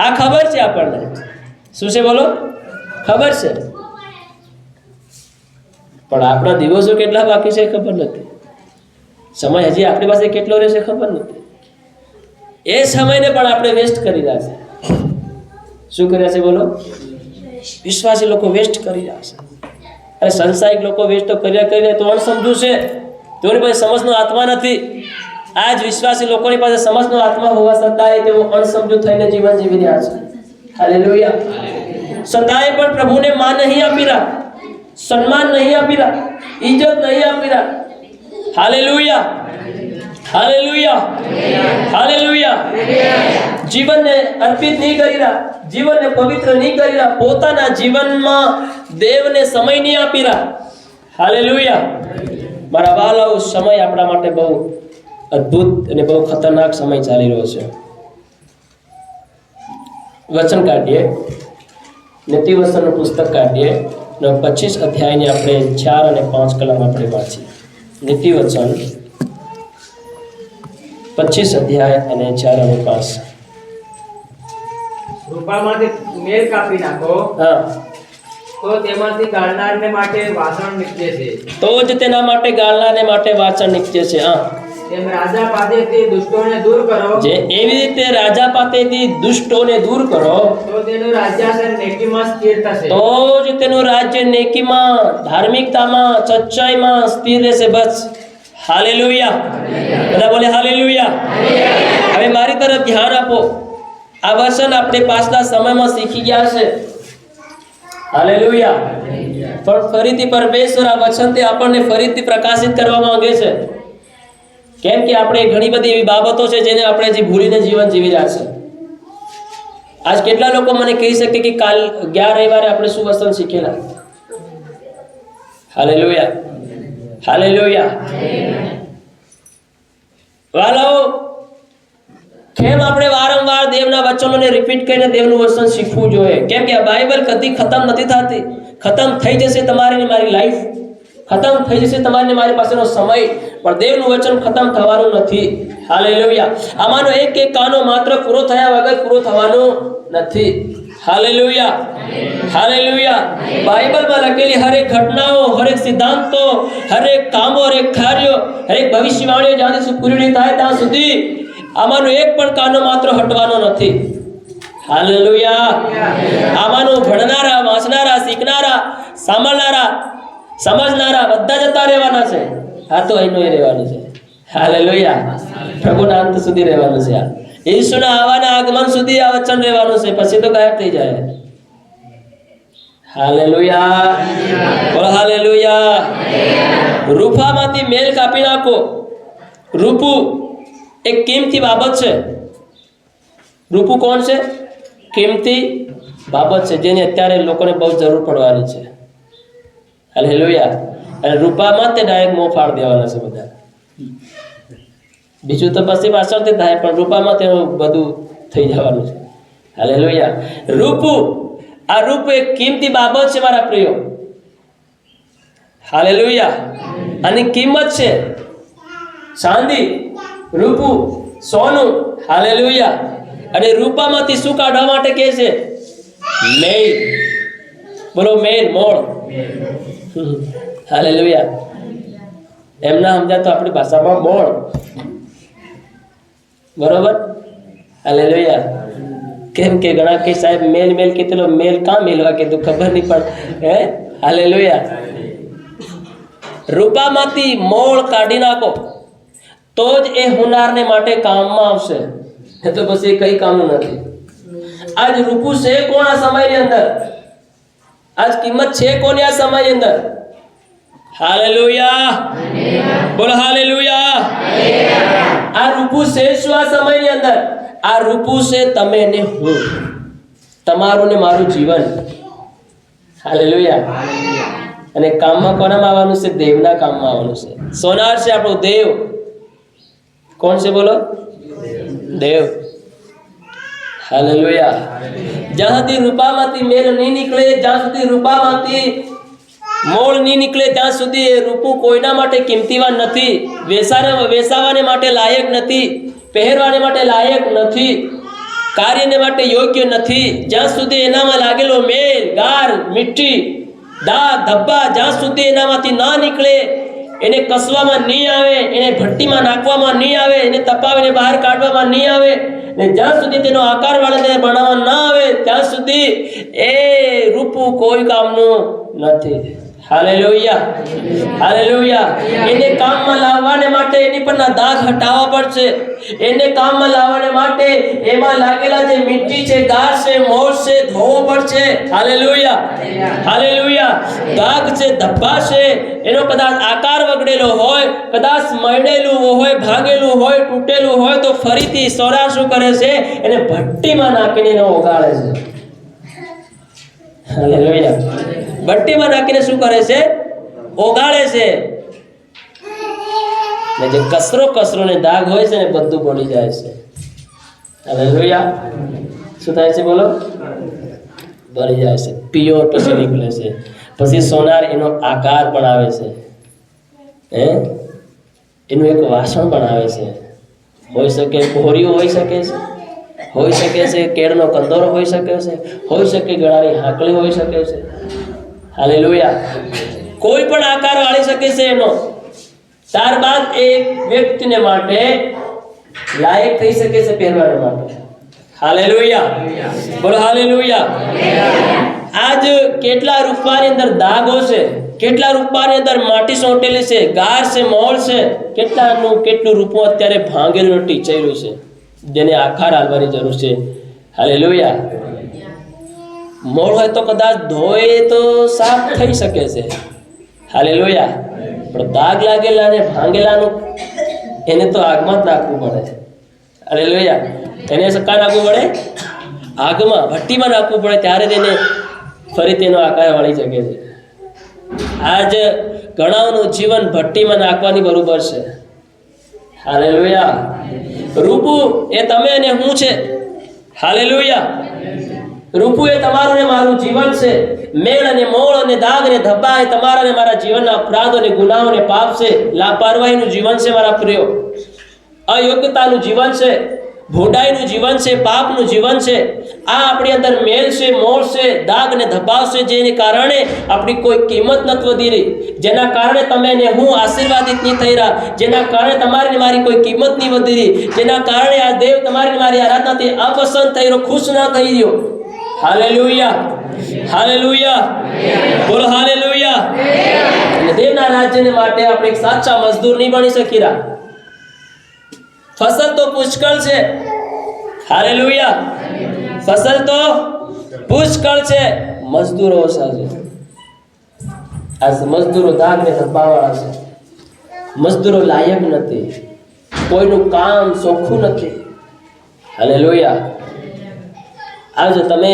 આ ખબર છે આપણને. શું છે બોલો? ખબર છે. પણ આપણા દિવસો કેટલા બાકી છે ખબર નથી. સમય હજી આપણી પાસે કેટલો રહેશે ખબર નથી. એ સમયને પણ આપણે વેસ્ટ કરી રહ્યા છે. શું કર્યા છે બોલો? વિશ્વાસી લોકો વેસ્ટ કરી રહ્યા છે. અને સંસારિક લોકો વેસ્ટ કર્યા તો અણસમજુ છે. તેઓની પાસે સમજનો આત્મા નથી. આ જ વિશ્વાસી લોકોની પાસે સમજનો આત્મા હોવા છતાંય તેઓ અણસમજુ થઈને જીવન જીવી રહ્યા છે. હાલેલુયા. છતાંય પણ પ્રભુને માન નહીં આપી રહ્યા, સન્માન નહીં આપી રહ્યા, ઇજ્જત નહીં આપી રહ્યા. Hallelujah, hallelujah, hallelujah. જીવનને અર્પિત નહીં કરી રહ્યા, જીવનને પવિત્ર નહીં કરી રહ્યા, પોતાના જીવનમાં દેવને સમય નહીં આપી રહ્યા. હાલેલુયા. મારા વાલાઓ, સમય આપણા માટે બહુ અદ્ભુત અને બહુ ખતરનાક સમય ચાલી રહ્યો છે. વચન કાઢીએ, નીતિવચનનું પુસ્તક કાઢીએ, 25 અધ્યાયની આપણે 4 અને 5 કલમ આપણે વાંચીએ. નીતિવચન 25 અધ્યાય અને 4 અને 5. રૂપામાંથી મેલ કાપી નાખો, હા, તો તેમાંથી ગાળનારને માટે વાસણ નીકળે છે. તો જ તેના માટે ગાળનારને માટે વાસણ નીકળે છે. હા, તેમ રાજા પાસેથી દુષ્ટોને દૂર કરો, જે એવી રીતે રાજા પાસેથી દુષ્ટોને દૂર કરો, તો તેનું રાજ્યાસન નેકીમાં સ્થિર થશે. તો જ તેનું રાજ્ય નેકીમાં, ધાર્મિકતામાં, સચ્ચાઈમાં સ્થિર રહેશે. બસ. હાલેલુયા. બધા બોલે હાલેલુયા. હવે મારી તરફ ધ્યાન આપો. આ વચન આપણે પાછલા સમયમાં શીખી ગયા છે. હાલેલુયા. પણ ફરીથી પરમેશ્વર આ વચનથી આપણને ફરીથી પ્રકાશિત કરવા માંગે છે. કેમ કે આપણે ઘણી બધી એવી બાબતો છે જેને આપણે જે ભૂલીને જીવન જીવી રહ્યા છે. આજ કેટલા લોકો મને કહી શકે કે કાલ ગયા રવિવારે આપણે શું વચન શીખેલા? Hallelujah, hallelujah. વાલાઓ, કેમ આપણે વારંવાર દેવના વચનોને રિપીટ કરીને દેવનું વચન શીખવું જોઈએ? કેમ કે આ બાઇબલ કદી ખતમ નથી થતી. ખતમ થઈ જશે તમારી ને મારી લાઈફ, ખતમ થઈ જશે તમારી ને મારી પાસેનો સમય, પણ દેવનું વચન ખતમ થવાનું નથી. હાલેલુયા. આમાંનો એક એક કાનો માત્ર પૂરો થયા વગર પૂરો થવાનો નથી. Hallelujah, hallelujah. બાઇબલમાં લખેલી હરેક ઘટનાઓ, હરેક સિદ્ધાંતો, હરેક કામો, હરેક કાર્યો, હરેક ભવિષ્યવાણીઓ જ્યાં સુધી પૂરી નહીં થાય ત્યાં સુધી આમાંનો એક પણ કાનો માત્ર હટવાનો નથી. હાલેલુયા. આમાંનો ભણનારા, વાંચનારા, શીખનારા, સાંભળનારા, સમજનારા બધા જતા રહેવાના છે. આ તો અહીંનો એ રહેવાનું છે. હાલેલુયા. પ્રભુના અંત સુધી રહેવાનું છે. ઈસુના આવવાના આગમન સુધી આ વચન રહેવાનું છે. પછી તો ગાયબ થઈ જાય. હાલેલુયા. બોલો હાલેલુયા. રૂપામાંથી મેલ કાપી નાખો. રૂપું એક કિંમતી બાબત છે. રૂપું કોણ છે? કિંમતી બાબત છે જેની અત્યારે લોકોને બહુ જરૂર પડવાની છે. હાલેલુયા. અને રૂપામાં તે ડાયરેક્ટ મોં ફાડ દેવાના છે બધા. બીજું તો પછી પાછળથી થાય, પણ રૂપામાં તેનું બધું થઈ જવાનું છે. હાલેલુયા. રૂપું, આ રૂપ એક કિંમતી બાબત છે મારા પ્રિયો. હાલેલુયા. આની કિંમત છે ચાંદી, રૂપું, સોનું. હાલેલુયા. અને રૂપામાંથી શું કાઢવા માટે કહે છે? મેલ. બોલો મેલ, મોળ. હાલેલુયા. એમના સમજા તો આપણી ભાષામાં મોળ. બરોબર. હાલેલુયા. કેમ કે ઘણા કે સાહેબ મેલ મેલ કીધેલો, મેલ કાં મેલવા કીધું ખબર નહીં પડે. હે? હાલેલુયા. રૂપામાંથી મોળ કાઢી નાખો તો જ એ હુનારને માટે કામમાં આવશે. એ તો પછી કઈ કામનું નથી. આજ રૂપું છે કોણ આ સમયની અંદર? આજ કિંમત છે કોની આ સમયની અંદર? હાલેલુયા. બોલો હાલેલુયા. આ રૂપું છે શું આ સમયની અંદર? આ રૂપું છે તમે ને હું. તમારું ને મારું જીવન. હાલેલુયા. અને કામમાં કોનામાં આવવાનું છે? દેવના કામમાં આવવાનું છે. સોનાર છે આપણો દેવ. કોણ છે બોલો? દેવ. હાલેલુયા. જ્યાં સુધી રૂપામાંથી મેલ નહીં નીકળે, જ્યાં સુધી રૂપામાંથી મોળ નહીં નીકળે, ત્યાં સુધી એ રૂપું કોઈના માટે કિંમતીવાન નથી. વેસાવાને માટે લાયક નથી, પહેરવાને માટે લાયક નથી, કાર્યને માટે યોગ્ય નથી. જ્યાં સુધી એનામાં લાગેલો મેલ, ગાર, મીઠી, દાગ, ધબ્બા જ્યાં સુધી એનામાંથી ના નીકળે, એને કસવામાં નહીં આવે, એને ભઠ્ઠીમાં નાખવામાં નહીં આવે, એને તપાવીને બહાર કાઢવામાં નહીં આવે, ને જ્યાં સુધી તેનો આકાર વાળીને બનાવવા ના આવે, ત્યાં સુધી એ રૂપું કોઈ કામનું નથી. હાલેલુયા. હાલેલુયા. એને કામમાં લાવવાને માટે એની પરના દાગ હટાવવા પડશે. એને કામમાં લાવવાને માટે એમાં લાગેલા જે મીઠી છે, ગાર છે, મોર છે, ધોવો પડશે. હાલેલુયા. હાલેલુયા. દાગ છે, ધબ્બા છે, એનો કદાચ આકાર બગડેલો હોય, કદાચ મરડેલું હોય, ભાગેલું હોય, તૂટેલું હોય, તો ફરીથી સોનાર શું કરે છે? એને ભઠ્ઠીમાં નાખીને એને ઓગાળે છે. હાલેલુયા. ભઠ્ઠીમાં નાખીને શું કરે છે? ઓગાળે છે. ને જે કસરો ને દાગ હોય છે ને બધું પડી જાય છે. હાલેલુયા. શું થાય છે બોલો? બળી જાય છે. પ્યોર પછી નીકળે છે. પછી સોનાર એનો આકાર પણ આવે છે, એનું એક વાસણ પણ આવે છે. હોઈ શકે કોહરીઓ હોઈ શકે છે, હોઈ શકે છે કેળનો કંદોરો હોઈ શકે છે, હોઈ શકે ગળાની હાંકળી હોઈ શકે છે. હાલેલુયા. કોઈ પણ આકાર વાળી શકે છે એનો. ત્યારબાદ એક વ્યક્તિને માટે લાયક થઈ શકે છે પહેરવાને માટે. હાલેલુયા. બોલો હાલેલુયા. આજ કેટલા રૂપાની અંદર દાગો છે, કેટલા રૂપાની અંદર માટી સોંટેલી છે, ગાર છે, મોળ છે, કેટલું રૂપું અત્યારે ભાંગેલું ટીચાયેલું છે, જેને આકાર આલવાની જરૂર છે. હાલેલુયા. મોળ હોય તો કદાચ ધોય તો સાફ થઈ શકે છે. હાલેલુયા. પણ દાગ લાગેલા ને ભાંગેલાનું એને તો આગમાં જ નાખવું પડે. હાલેલુયા. એને સકા નાખવું પડે, આગમાં ભઠ્ઠીમાં નાખવું પડે, ત્યારે તેને ફરી તેનો આકાર વાળી શકે છે. આજ ઘણાઓનું જીવન ભઠ્ઠીમાં નાખવાની બરોબર છે. હાલેલુયા. રૂપું એ તમે અને હું છે. હાલેલુયા. રૂપું એ તમારું ને મારું જીવન છે. મેળ અને મોળ અને દાગ અને ધબ્બા એ તમારા ને મારા જીવનના અપરાધો અને ગુનાહો અને પાપ છે. લાપરવાહીનું જીવન છે મારા પ્રિયો. અયોગ્યતાનું જીવન છે, ભોડાઈનું જીવન છે, પાપનું જીવન છે. આ આપણી અંદર મેલ છે, મોળ છે, દાગ ને ધબ્બા છે, જેને કારણે આપણી કોઈ કિંમત નથી વધી રહી, જેના કારણે તમે ને હું આશીર્વાદિત નહીં થઈ રહ્યા, જેના કારણે તમારી ને મારી કોઈ કિંમત નહીં વધી રહી, જેના કારણે આ દેવ તમારી ને મારી આરાધનાથી અપસંદ થઈ રહ્યો, ખુશ ના થઈ રહ્યો. હાલેલુયા. હાલેલુયા. બોલો હાલેલુયા. અને દેવના રાજ્યને માટે આપણે એક સાચા મજદૂર નહીં બની શકી રહ્યા. ફસલ તો પુષ્કળ છે. હાલેલુયા. ફસલ તો પુષ્કળ છે, મજદૂરો ઓછા છે. આ મજદૂરો દાગ ને ધબ્બાવાળા છે. મજદૂરો લાયક નથી, કોઈનું કામ ચોખ્ખું નથી. હાલેલુયા. આજે તમે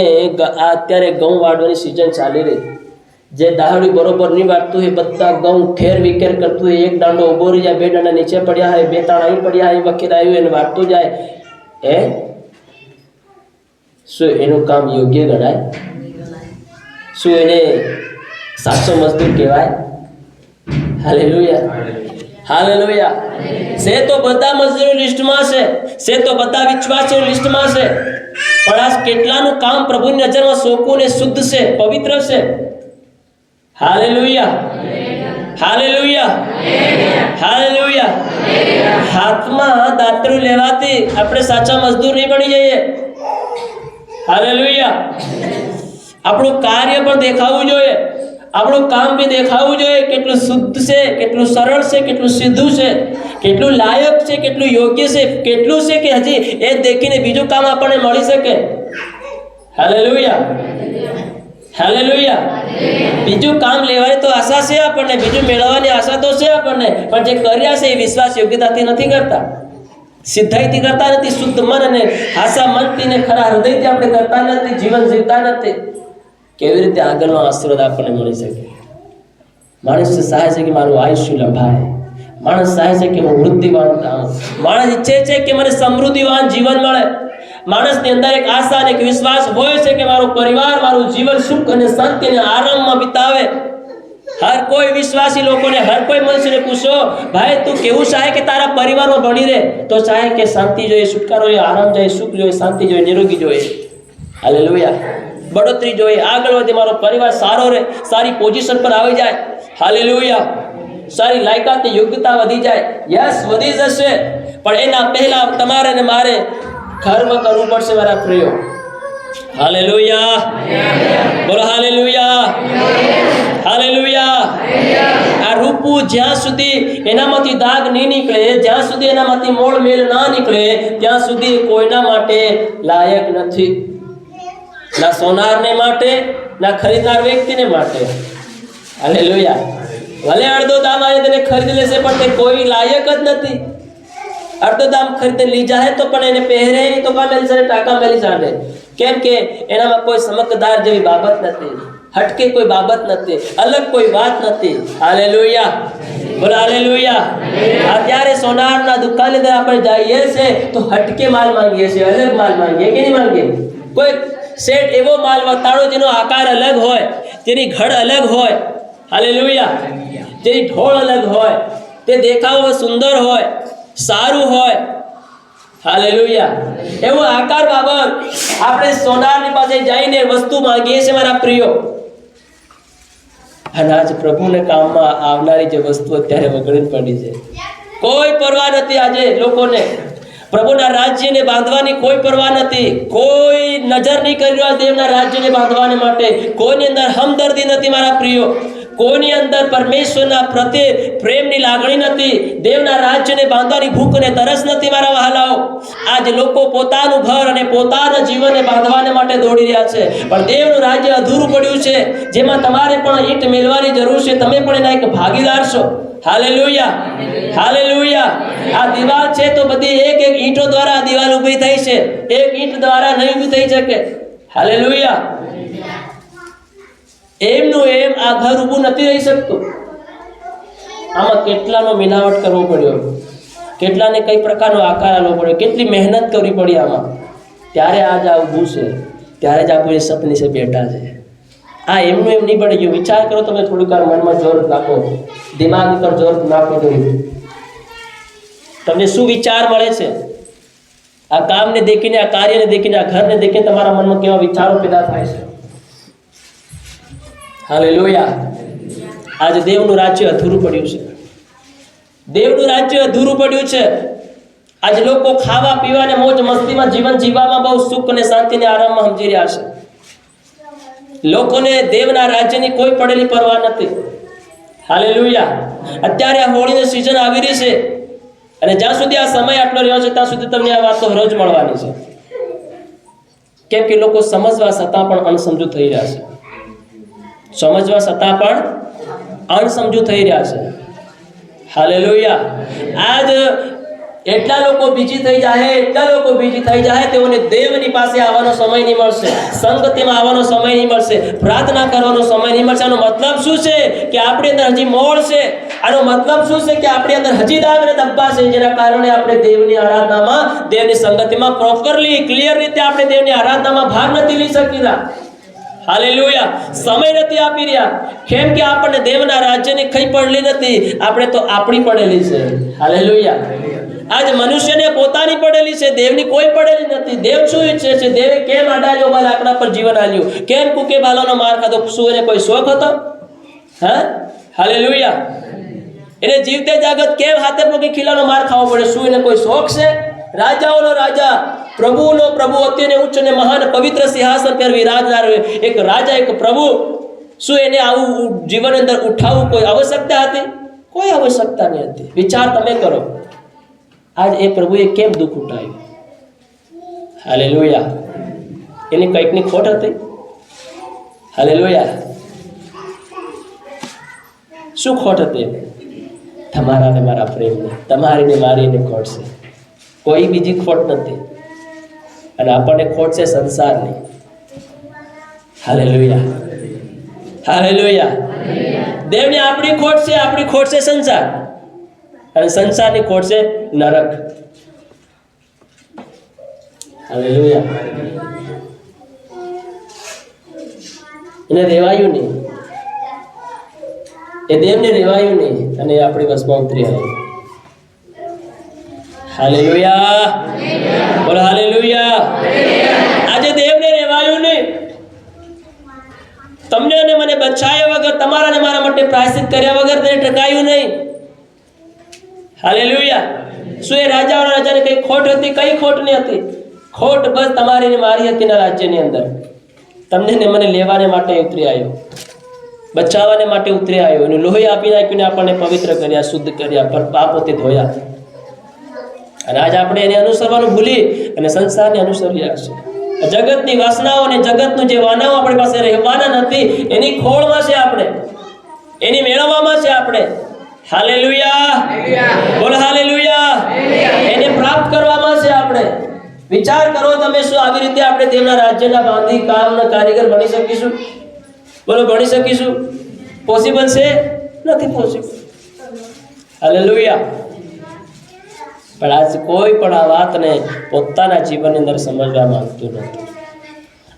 અત્યારે ઘઉં વાળવાની સિઝન ચાલી રહી, જે દાહડી બરોબર નહીં વાળતું હોય બધા ઘઉં ખેર વિખેર કરતું હોય, એક દાંડો ઉભો રહી જાય, બે દાંડા નીચે પડ્યા હોય, બે તાણ અહીં પડ્યા હોય, વખત આવ્યું એને વાળતું જાય. શું એનું કામ યોગ્ય ગણાય? શું એને સાચો મજદૂર કહેવાય? હાલેલુયા. હાલેલુયા. છે તો બધા મજદૂરો લિસ્ટમાં છે તો બધા વિશ્વાસીઓ લિસ્ટમાં છે, પણ આ કેટલાનું કામ પ્રભુની નજરમાં ચોખ્ખું ને શુદ્ધ છે, પવિત્ર છે. હાલેલુયા. હાલેલુયા. હાલેલુયા. હાથમાં દાતરું લેવાથી આપણે સાચા મજદૂર નહીં બની જઈએ. હાલેલુયા. આપણું કાર્ય પણ દેખાવું જોઈએ, આપણું કામ બી દેખાવું જોઈએ, કેટલું શુદ્ધ છે, કેટલું સરળ છે, કેટલું સીધું છે, કેટલું લાયક છે, કેટલું યોગ્ય છે, કેટલું છે કે હજી એ દેખીને બીજું કામ આપણને મળી શકે. હાલેલુયા. હાલેલુયા. બીજું કામ લેવાની તો આશા છે આપણને, બીજું મેળવવાની આશા તો છે આપણને, પણ જે કર્યા છે એ વિશ્વાસ યોગ્યતાથી નથી કરતા. સિદ્ધાઈથી કરતા નથી, શુદ્ધ મન અને હાસા મનથી ને ખરા હૃદયથી આપણે કરતા નથી, જીવન જીવતા નથી. કેવી રીતે આગળનો આશીર્વાદ આપણને મળી શકે? માણસ ચાહે છે કે મારું આયુષ્ય લંબાય, માણસ ચાહે છે કે હું વૃદ્ધિવાન થાઉં, માણસ ઈચ્છે છે કે મને સમૃદ્ધિવાન જીવન મળે. માણસની અંદર એક આશા અને એક વિશ્વાસ હોય છે કે મારો પરિવાર મારું જીવન સુખ અને શાંતિ અને આરામમાં વિતાવે. હર કોઈ વિશ્વાસી લોકોને, હર કોઈ મનુષ્યને પૂછો, ભાઈ તું કેવું ચાહે કે તારા પરિવારમાં ભણી રહે? તો ચાહે કે શાંતિ જોઈએ, છુટકારો જોઈએ, આરામ જોઈએ, સુખ જોઈએ, શાંતિ જોઈએ, નિરોગી જોઈએ, હાલેલુયા, બઢોતરી જોઈએ, આગળ વધે, મારો પરિવાર સારો રહે, સારી પોઝિશન પર આવી જાય, હાલેલુયા, સારી લાયકાત યોગ્યતા વધી જાય. યસ, વધી જશે, પણ એના પહેલા તમારે ને મારે કર્મ કરવું પડશે મારા પ્રિયો. હાલેલુયા, બોલો હાલેલુયા, હાલેલુયા. આ રૂપું જ્યાં સુધી એનામાંથી દાગ નહીં નીકળે, જ્યાં સુધી એનામાંથી મોળ મેલ ના નીકળે, ત્યાં સુધી કોઈના માટે લાયક નથી. ના સોનારને માટે, ના ખરીદનાર વ્યક્તિને માટે. હાલેલુયા. ભલે અડધો દામ આવે તેને ખરીદી લેશે, પણ તે કોઈ લાયક જ નથી. અડધો દામ ખરીદી લઈ જાય તો પણ એને પહેરે નહીં, તો કા મેલશે ને ટાકા મેલી જાણે. કેમ કે એનામાં કોઈ ચમકદાર જેવી બાબત નથી, હટકે કોઈ બાબત નથી, અલગ કોઈ વાત નથી. હાલેલુયા, બોલો હાલેલુયા. અત્યારે સોનારના દુકાને અંદર આપણે જઈએ છે તો હટકે માલ માંગીએ છીએ, અલગ માલ માંગીએ કે નહીં માંગીએ? કોઈ સેટ એવો માલ બતાડો જેનો આકાર અલગ હોય, તેની ઘડ અલગ હોય, હાલેલુયા, જેની ઢોળ અલગ હોય, તે દેખાવમાં સુંદર હોય, સારું હોય, હાલેલુયા. એવો આકાર બાબત આપણે સોનારની પાસે જઈને વસ્તુ માંગીએ છીએ મારા પ્રિયો. અને આજ પ્રભુને કામમાં આવનારી જે વસ્તુ અત્યારે વગડી પડી છે, કોઈ પરવા નથી આજે લોકોને. પ્રભુના રાજ્યને બાંધવાની કોઈ પરવા નથી, કોઈ નજર નહીં કરી રહ્યા દેવના રાજ્યને બાંધવાને માટે. કોઈની અંદર હમદર્દી નથી મારા પ્રિયો, કોઈની અંદર પરમેશ્વરના પ્રત્યે પ્રેમની લાગણી નથી, દેવના રાજ્યને બાંધવાની ભૂખ અને તરસ નથી મારા વહાલાઓ. આજ લોકો પોતાનું ઘર અને પોતાના જીવનને બાંધવાને માટે દોડી રહ્યા છે, પણ દેવનું રાજ્ય અધૂરું પડ્યું છે, જેમાં તમારે પણ ઈંટ મેળવાની જરૂર છે. તમે પણ એના એક ભાગીદાર છો. Hallelujah, hallelujah. આ દિવાલ છે તો બધી એક એક ઈંટો દ્વારા આ દિવાલ ઊભી થઈ છે, એક ઈંટ દ્વારા નહીં ઊભી થઈ શકે. હાલેલુયા. એમનું એમ આ ઘર ઊભું નથી રહી શકતું. આમાં કેટલાનો મિલાવટ કરવો પડ્યો, કેટલાને કઈ પ્રકારનો આકાર આપવો પડ્યો, કેટલી મહેનત કરવી પડી આમાં, ત્યારે આજ આ ઊભું છે, ત્યારે જ આપણું એ સપની છે બેઠા છે. આ એમનું એમ નહીં પડી ગયું. વિચાર કરો તમે, થોડીક વાર મનમાં જોર નાખો, દિમાગ ઉપર જોર નાખો, તમને શું વિચાર મળે છે? આ કામને દેખીને, આ કાર્યને દેખીને, આ ઘરને દેખીને તમારા મનમાં કેવા વિચારો પેદા થાય છે? હાલેલુયા. આજે દેવનું રાજ્ય અધૂરું પડ્યું છે, દેવનું રાજ્ય અધૂરું પડ્યું છે. આજે લોકો ખાવા પીવા અને મોજ મસ્તીમાં જીવન જીવવામાં બહુ સુખ અને શાંતિ અને આરામમાં સમજી રહ્યા છે. લોકોને દેવના રાજ્યની કોઈ પડેલી પરવા નથી. હાલેલુયા. અત્યારે આ હોળીની સિઝન આવી રહી છે, અને જ્યાં સુધી આ સમય આટલો રહ્યો છે ત્યાં સુધી તમને આ વાતો રોજ મળવાની છે. કેમ કે લોકો સમજવા છતાં પણ અણસમજુ થઈ રહ્યા છે, સમજવા છતાં પણ અણસમજુ થઈ રહ્યા છે. હાલેલુયા. આજ એટલા લોકો બીજી થઈ જાય, એટલા લોકો બીજી થઈ જાય, તેઓને દેવની પાસે આવવાનો સમય નહીં મળશે, સંગતિમાં આવવાનો સમય નહીં મળશે, પ્રાર્થના કરવાનો સમય નહીં મળશે. આનો મતલબ શું છે? કે આપણી અંદર હજી મોળ છે. આનો મતલબ શું છે? કે આપણી અંદર હજી દાવ અને ધબ્બા છે, જેના કારણે આપણે દેવની આરાધનામાં, દેવની સંગતિમાં પ્રોપરલી ક્લિયર રીતે આપણે દેવની આરાધનામાં ભાગ નથી લઈ શકતા. હાલેલુયા. સમય નથી આપી રહ્યા. કેમ કે આપણને દેવના રાજ્યની કઈ પડેલી નથી, આપણે તો આપણી પડેલી છે. હાલેલુયા. આજ મનુષ્યને પોતાની પડેલી છે, દેવની કોઈ પડેલી નથી. દેવ શું ઈચ્છે છે? દેવે કેમ આડાજો લાકડા પર જીવન આલ્યું? કેમ કુકે બાલોનો માર ખાધો? શું એને કોઈ શોખ હતો? હા, હાલેલુયા. એને જીવતે જાગત કેમ હાથે પગે ખીલાનો માર ખાવો પડે? શું એને કોઈ શોખ છે? રાજાઓનો રાજા, પ્રભુનો પ્રભુ, અત્યને ઉચ્ચ અને મહાન પવિત્ર સિંહાસન પર વિરાજનાર એક રાજા, એક પ્રભુ, શું એને આવું જીવન અંદર ઉઠાવવું કોઈ આવશ્યકતા હતી? કોઈ આવશ્યકતા નહીં હતી. વિચાર તમે કરો, આજ એ પ્રભુએ કેમ દુઃખ ઉઠાવ્યું? હાલેલુયા. એની કંઈકની ખોટ હતી? હાલેલુયા. શું ખોટ હતી? તમારા ને મારા પ્રેમની, તમારી ને મારી ને ખોટ છે. કોઈ બીજી ખોટ નથી, અને આપણને ખોટ છે સંસારની. Hallelujah, hallelujah. દેવની આપણી ખોટ છે સંસાર, અને સંસારની ખોટ છે નરક. હાલેલુયા. એને રેવાયું નહીં, એ દેવને રેવાયું નહીં, અને એ આપણી વસમાં ઉતરી આવ્યું. હાલેલુયા, બોલો હાલેલુયા. આજે દેવને રેવાયું નહીં, તમને અને મને બચાવ્યા વગર, તમારા અને મારા માટે પ્રાયશ્ચિત કર્યા વગર તેને ટકાયું નહીં. હાલેલુયા. શું એ રાજાઓના રાજાને કઈ ખોટ હતી? કઈ ખોટ નહીં હતી. ખોટ બસ તમારી ને મારી હતી ના રાજ્યની અંદર. તમને ને મને લેવાને માટે ઉતરી આવ્યો, બચાવવાને માટે ઉતરી આવ્યો. એનું લોહી આપી નાખ્યું ને આપણને પવિત્ર કર્યા, શુદ્ધ કર્યા, પર પાપોથી ધોયા. અને આજ આપણે એને અનુસરવાનું ભૂલી અને સંસારને અનુસરી રહ્યા છે. જગતની વાસનાઓ અને જગતનું જે વાનાઓ આપણી પાસે રહેવાના નથી, એની ખોળમાં છે આપણે, એની મેળવવામાં છે આપણે. હાલેલુયા, બોલ હાલેલુયા. એને પ્રાપ્ત કરવામાં છે આપણે. વિચાર કરો તમે, શું આવી રીતે આપણે તેમના રાજ્યના બાંધી કામના કારીગર બની શકીશું? બોલો, બની શકીશું? પોસિબલ છે? નથી પોસિબલ. હાલેલુયા. પણ આજ કોઈ પણ આ વાતને પોતાના જીવનની અંદર સમજવા માંગતું નથી.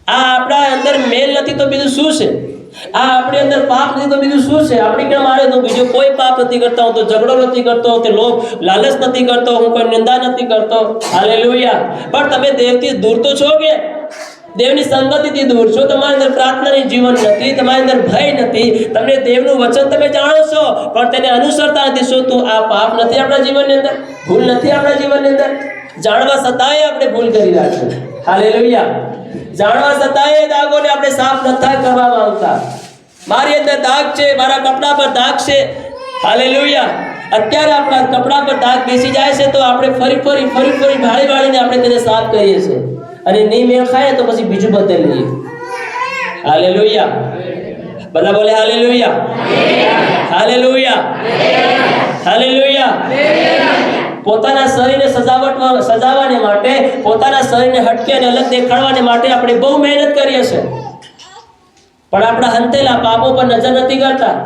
આ આપણા અંદર મેલ નથી તો બીજું શું છે? આ આપણી અંદર પાપ નથી તો બીજું શું છે? આપણી કે મારે તો બીજું કોઈ પાપ નથી કરતો, હું તો ઝઘડો નથી કરતો, તે લોભ લાલચ નથી કરતો, હું કોઈ નિંદા નથી કરતો. હાલેલુયા. પણ તમે દેવથી દૂર તો છો કે દેવની સંગતિથી દૂર છો. તમારી અંદર પ્રાર્થનાની જીવન નથી, તમારી અંદર ભય નથી, તમને દેવનું વચન તમે જાણો છો પણ તેને અનુસરતા નથી. શું તો આ પાપ નથી આપણા જીવનની અંદર? ભૂલ નથી આપણા જીવનની અંદર? જાણવા છતાંય આપણે ભૂલ કરી રહ્યા છીએ. હાલેલુયા. જાણવા છતાંય દાગોને આપણે સાફ નથી કરવા માંગતા. મારી અંદર દાગ છે, મારા કપડા પર દાગ છે. હાલેલુયા. અત્યારે આપણા કપડા પર દાગ બેસી જાય છે તો આપણે ફરી ભાળીને આપણે તેને સાફ કરીએ છીએ, અને નહીં મેળ ખાય તો પછી બીજું બદલી લઈએ. હાલેલુયા. બધા બોલે હાલેલુયા, હાલેલુયા, હાલેલુયા. પોતાના શરીરને સજાવવાને માટે, પોતાના શરીરને હટકે અને અલગ દેખાડવાને માટે આપણે બહુ મહેનત કરીએ છીએ, પણ આપણા હંતેલા પાપો પર નજર નથી કરતા,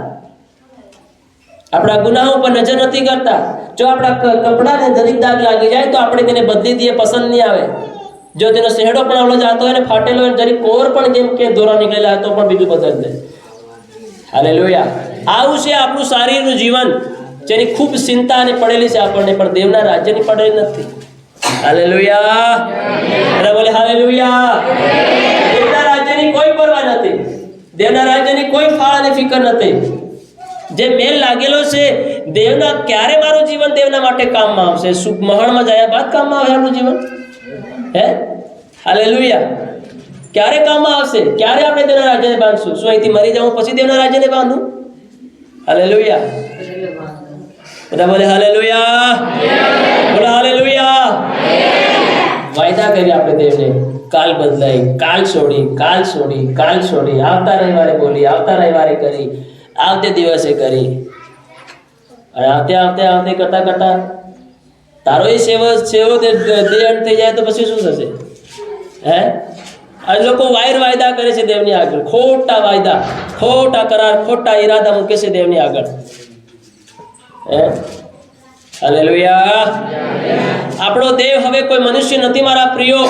આપણા ગુનાહો પર નજર નથી કરતા. જો આપણા કપડાને જરીક દાગ લાગી જાય તો આપણે તેને બદલી દઈએ, પસંદ નહીં આવે. જો તેનો શેડો પણ આવડો જતો હોય ને ફાટેલો હોય, જરીક કોર પણ જેમ કે દોરા નીકળેલા હોય તો પણ બીજું બદલી દે. હાલેલુયા. આવું છે આપણું શારીરનું જીવન, જેની ખૂબ ચિંતા અને પડેલી છે આપણને, પણ દેવના રાજ્યની પડેલી નથી. હાલેલુયા. અને બોલે હાલેલુયા. દેવના રાજ્યની કોઈ પરવા નથી, દેવના રાજ્યની કોઈ ફાળ અને ફિકર નથી. જે મેલ લાગેલો છે દેવના, ક્યારે મારું જીવન દેવના માટે કામમાં આવશે? સુખ મહણમાં જયા બાદ કામમાં આવે આપણું જીવન? હે? હાલેલુયા. ક્યારે કામમાં આવશે? ક્યારે આપણે દેવના રાજ્યને બાંધશું? શું અહીંથી મરી જાઉં પછી દેવના રાજ્યને બાંધું? હાલેલુયા. બધા બોલે હાલેલુયા, બોલો હાલેલુયા. વાયદા કરી આપણે દેવને, કાલ બદલાઈ, કાલ છોડી, આવતા રવિવારે બોલી, આવતા રવિવારે કરી, આવતે દિવસે કરી, અને આવતે કરતા તારો એ સેવો દેહ અંત થઈ જાય તો પછી શું થશે? હે? આ લોકો વાયદા કરે છે દેવની આગળ, ખોટા વાયદા, ખોટા કરાર, ખોટા ઈરાદા મૂકે છે દેવની આગળ. હે? હાલેલુયા. આપણો દેવ હવે કોઈ મનુષ્ય નથી મારા પ્રિયો,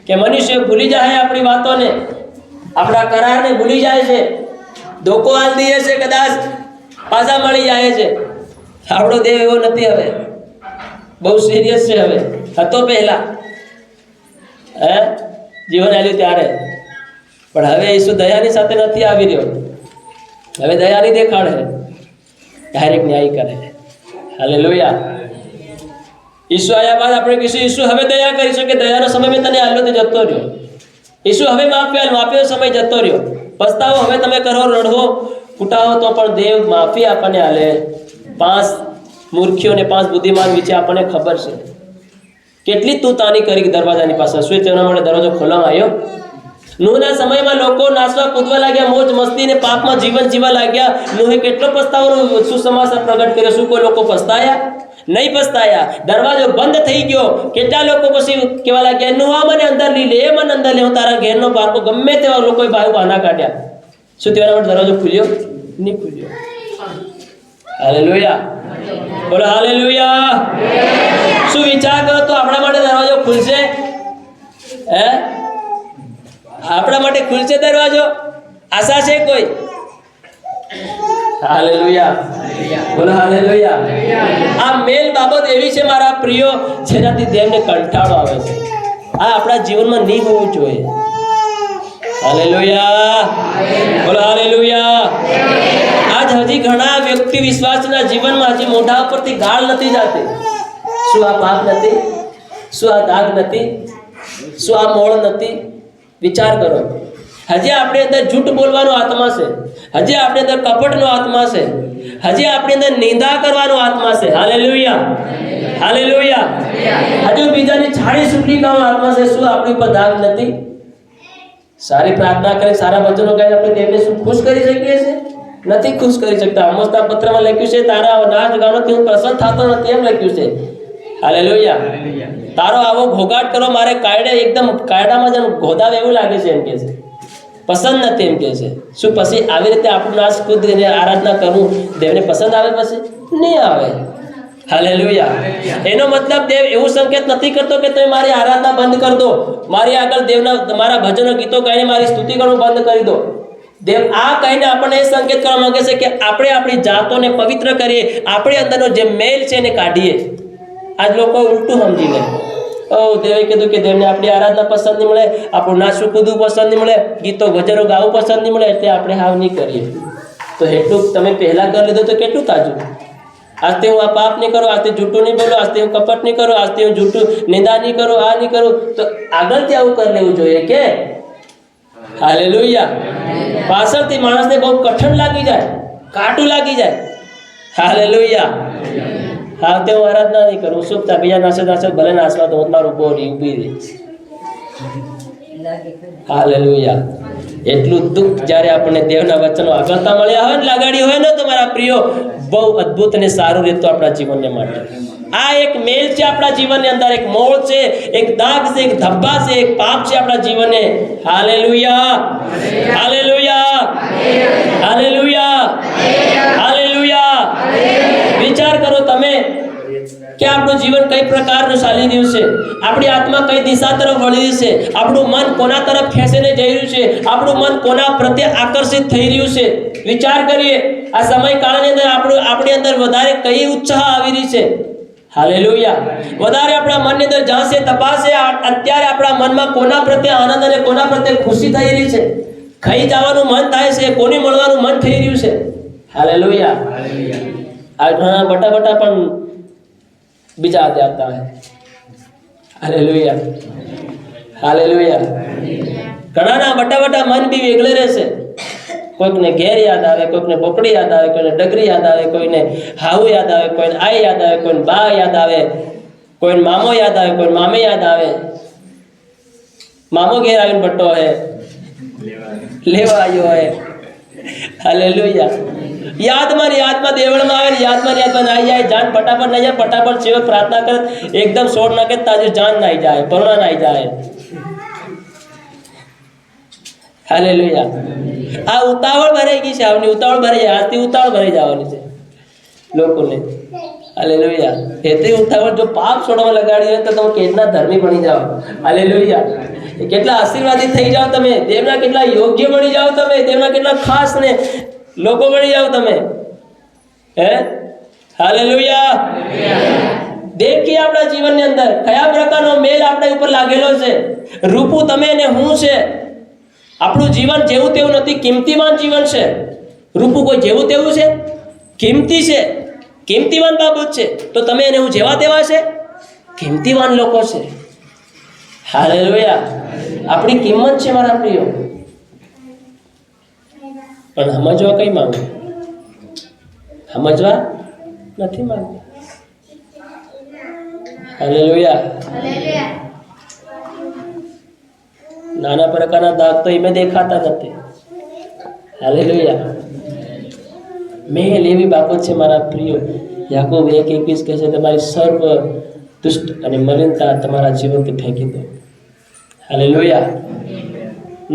કે મનુષ્ય ભૂલી જાય આપણી વાતોને, આપણા કરારને ભૂલી જાય છે, ધોકો હાલ દઈએ છે, કદાચ પાછા મળી જાય છે. આપણો દેવ એવો નથી હવે, બહુ સિરિયસ છે. હવે હતો પહેલા, હે, જીવન આવ્યું ત્યારે, પણ હવે ઈસુ દયાની સાથે નથી આવી રહ્યો. હવે દયા નહીં દેખાડે, ડાયરેક્ટ ન્યાય કરે. હાલેલુયા. ઈસુ આવ્યા બાદ આપણે કહીશું ઈસુ હવે દયા કરી શકે, દયાનો સમય મેં તને આલ્યો તે જતો રહ્યો. ઈસુ હવે માફીનો સમય જતો રહ્યો. પસ્તાવો હવે તમે કરો, રડવો, કૂટાવો તો પણ દેવ માફી આપણને આલે. 5 મૂર્ખીઓ અને 5 બુદ્ધિમાન વિશે આપણને ખબર છે. કેટલી તું તાની કરી દરવાજાની પાસે, શું તેના માટે દરવાજો ખોલવામાં આવ્યો? નૂહના સમયમાં લોકો નાચવા કૂદવા લાગ્યા, મોજ મસ્તી ને પાપમાં જીવન જીવવા લાગ્યા. નૂહે કેટલો પસ્તાવાનો સુસમાચાર પ્રગટ કર્યો. શું કોઈ લોકો પસ્તાયા? નહીં પસ્તાયા. દરવાજો બંધ થઈ ગયો. કેટલા લોકો પછી કહેવા લાગ્યા, નું આ મને અંદર લઈ લે, એ મને અંદર લે, હું તારા ઘેરનો પારકો. ગમે તેવા લોકોએ બહાના કાઢ્યા. શું તેના માટે દરવાજો ખુલ્યો? નહીં ખુલ્યો. હાલેલુયા, બોલો હાલેલુયા. શું વિચાર કરો તો આપણા માટે દરવાજો ખુલશે? હે, આપણા માટે ખુલશે દરવાજો? આશા છે કોઈ? હાલેલુયા, બોલો હાલેલુયા. આ મેલ બાબત એવી છે મારા પ્રિયો, જેનાથી દેવને કંટાળો આવે છે. આ આપણા જીવનમાં નહીં હોવું જોઈએ. હાલેલુયા, બોલો હાલેલુયા. આજ હજી ઘણા વ્યક્તિ વિશ્વાસના જીવનમાં હજી મોઢા ઉપરથી ગાળ નથી જાતી. શું આ પાપ નથી? શું આ દાગ નથી? શું આ મોળ નથી? વિચાર કરો. હજી આપણી અંદર જૂઠ બોલવાનો આત્મા છે. હજી આપણી અંદર કપટનો આત્મા છે. હજી આપણી અંદર નિંદા કરવાનો આત્મા છે. Hallelujah, hallelujah. હજુ બીજાની છાડી સુટલી કરવાનો આત્મા છે. શું આપણી ઉપર દાગ નથી? સારી પ્રાર્થના કરી, સારા વચનો ગાઈને આપણે દેવને શું ખુશ કરી શકીએ છીએ? નથી ખુશ કરી શકતા. આમોસના પત્રમાં લખ્યું છે, તારા નાચ ગાનોથી હું પ્રસન્ન થતો નથી, એમ લખ્યું છે. હાલેલુયા. તારો આવો ઘોઘાટ કરો મારે કાયડે એકદમ કાયડામાં જેમ ગોદાવે એવું લાગે છે, એમ કે છે. પસંદ નથી, એમ કે છે. શું પછી આવી રીતે આપણું નાશ ખુદ આરાધના કરવું દેવને પસંદ આવે? પછી નહીં આવે. હાલેલુયા. એનો મતલબ દેવ એવું સંકેત નથી કરતો કે તમે મારી આરાધના બંધ કરી દો, મારી આગળ દેવના તમારા ભજનો ગીતો ગાઈને મારી સ્તુતિ કરવાનું બંધ કરી દો. દેવ આ કહીને આપણને એ સંકેત કરવા માંગે છે કે આપણે આપણી જાતોને પવિત્ર કરીએ, આપણી અંદરનો જે મેલ છે એને કાઢીએ. આજ લોકો ઉલટું સમજી લે. દેવે કીધું કે દેવને આપણી આરાધના પસંદ નહીં મળે, આપણું નાચવું કૂદવું પસંદ નહીં મળે, ગીતો ભજનો ગાવું પસંદ નહીં મળે, એટલે આપણે હાવ નહીં કરીએ. તો એટલું તમે પહેલા કરી લીધું તો કેટલું તાજું? આજથી હું આ પાપ નહીં કરું, આજથી જૂઠું નહીં બોલું, આજથી હું કપટ નહીં કરું, આજથી હું જૂઠું નિંદા નહીં કરું, આ નહીં કરું. તો આગળથી આવું કરી લેવું જોઈએ કે હાલેલુયા. પાછળથી માણસને બહુ કઠણ લાગી જાય, કાટું લાગી જાય. હાલેલુયા. હા, તે હું આરાધના નહીં કરું, શું બીજા નાસે ભલે નાસવા તો હું મારું બોરી ઊભી રહી. હાલેલુયા. એટલું દુઃખ જ્યારે આપણને દેવના વચનો આગળતા મળ્યા હોય ને, લાગાડી હોય ને, તો મારા પ્રિયો બહુ અદ્ભુત અને સારું રહેતું આપણા જીવનને માટે. આ એક મેલ છે આપણા જીવનની અંદર, એક મોળ છે, એક દાગ છે, એક ધબ્બા છે, એક પાપ છે આપણા જીવનને. Hallelujah, hallelujah, hallelujah, hallelujah. વિચાર કરો તમે કે આપણું જીવન કઈ પ્રકારનું ચાલી રહ્યું છે, આપણી આત્મા કઈ દિશા તરફ વળી રહી છે, આપણું મન કોના તરફ ખેંચીને જઈ રહ્યું છે, આપણું મન કોના પ્રત્યે આકર્ષિત થઈ રહ્યું છે. વિચાર કરીએ આ સમયકાળની અંદર આપણી અંદર વધારે કઈ ઉત્સાહ આવી રહી છે. હાલેલુયા. વધારે આપણા મનની અંદર જાણશે, તપાસે અત્યારે આપણા મનમાં કોના પ્રત્યે આનંદ અને કોના પ્રત્યે ખુશી થઈ રહી છે, ખાઈ જવાનું મન થાય છે, કોને મળવાનું મન થઈ રહ્યું છે. હાલેલુયા. આ ઘણા બટા પણ બીજા હાથે આવતા હોય. Hallelujah, hallelujah. ઘણાના બટા મન બી વેગળે રહેશે. કોઈકને ઘેર યાદ આવે, કોઈકને બોકડી યાદ આવે, કોઈને ડગરી યાદ આવે, કોઈને હાઉ યાદ આવે, કોઈને આઈ યાદ આવે, કોઈને બા યાદ આવે, કોઈને મામો યાદ આવે, કોઈને મામે યાદ આવે. મામો ઘેર આવીને બટ્ટો હોય, લેવા આવ્યો હોય. હાલેલુયા. યાદમાં દેવળમાં આવે, યાદમાં નાઈ જાય, જાન ફટાફટ નાઈ જાય, ફટાફટ સેવક પ્રાર્થના કરે, એકદમ સોડ નાખે, તાજુ જાન નાઈ જાય, પરુણા નાઈ જાય. હાલેલુયા. આ ઉતાવળ ભરાઈ ગઈ છે, આવની ઉતાવળ ભરાઈ જાય, આજથી ઉતાવળ ભરાઈ જવાની છે લોકોને. હાલેલુયા. એથી ઉતાવળ જો પાપ છોડવા લગાડી હોય તો તમે કેટલા ધર્મી બની જાઓ. હાલેલુયા. કેટલા આશીર્વાદિત થઈ જાઓ તમે, દેવના કેટલા યોગ્ય બની જાઓ તમે, દેવના કેટલા ખાસ ને લોકો બની જાઓ તમે. હે, હાલેલુયા. દેખીએ આપણા જીવનની અંદર કયા પ્રકારનો મેલ આપણા ઉપર લાગેલો છે. રૂપું તમે ને હું છે. આપણું જીવન જેવું તેવું નથી, કિંમતીવાન જીવન છે. રૂપું કોઈ જેવું તેવું છે? કિંમતી છે, કિંમતીવાન બાબત છે. તો તમે એને હું જેવા તેવા છે, કિંમતીવાન લોકો છે. હાલેલુયા. આપણી કિંમત છે મારા પ્રિયો. પણ સમજવા કઈ માંગે? સમજવા નથી માંગતા. હાલેલુયા. નાના પ્રકારના દાગ તો એમાં દેખાતા નથી. હાલેલુયા. મેલ એવી બાબત છે મારા પ્રિયો, યાકૂબ 1:21 કહે છે, તમારી સર્વ દુષ્ટ અને મલિનતા તમારા જીવનથી ફેંકી દો. હાલેલુયા.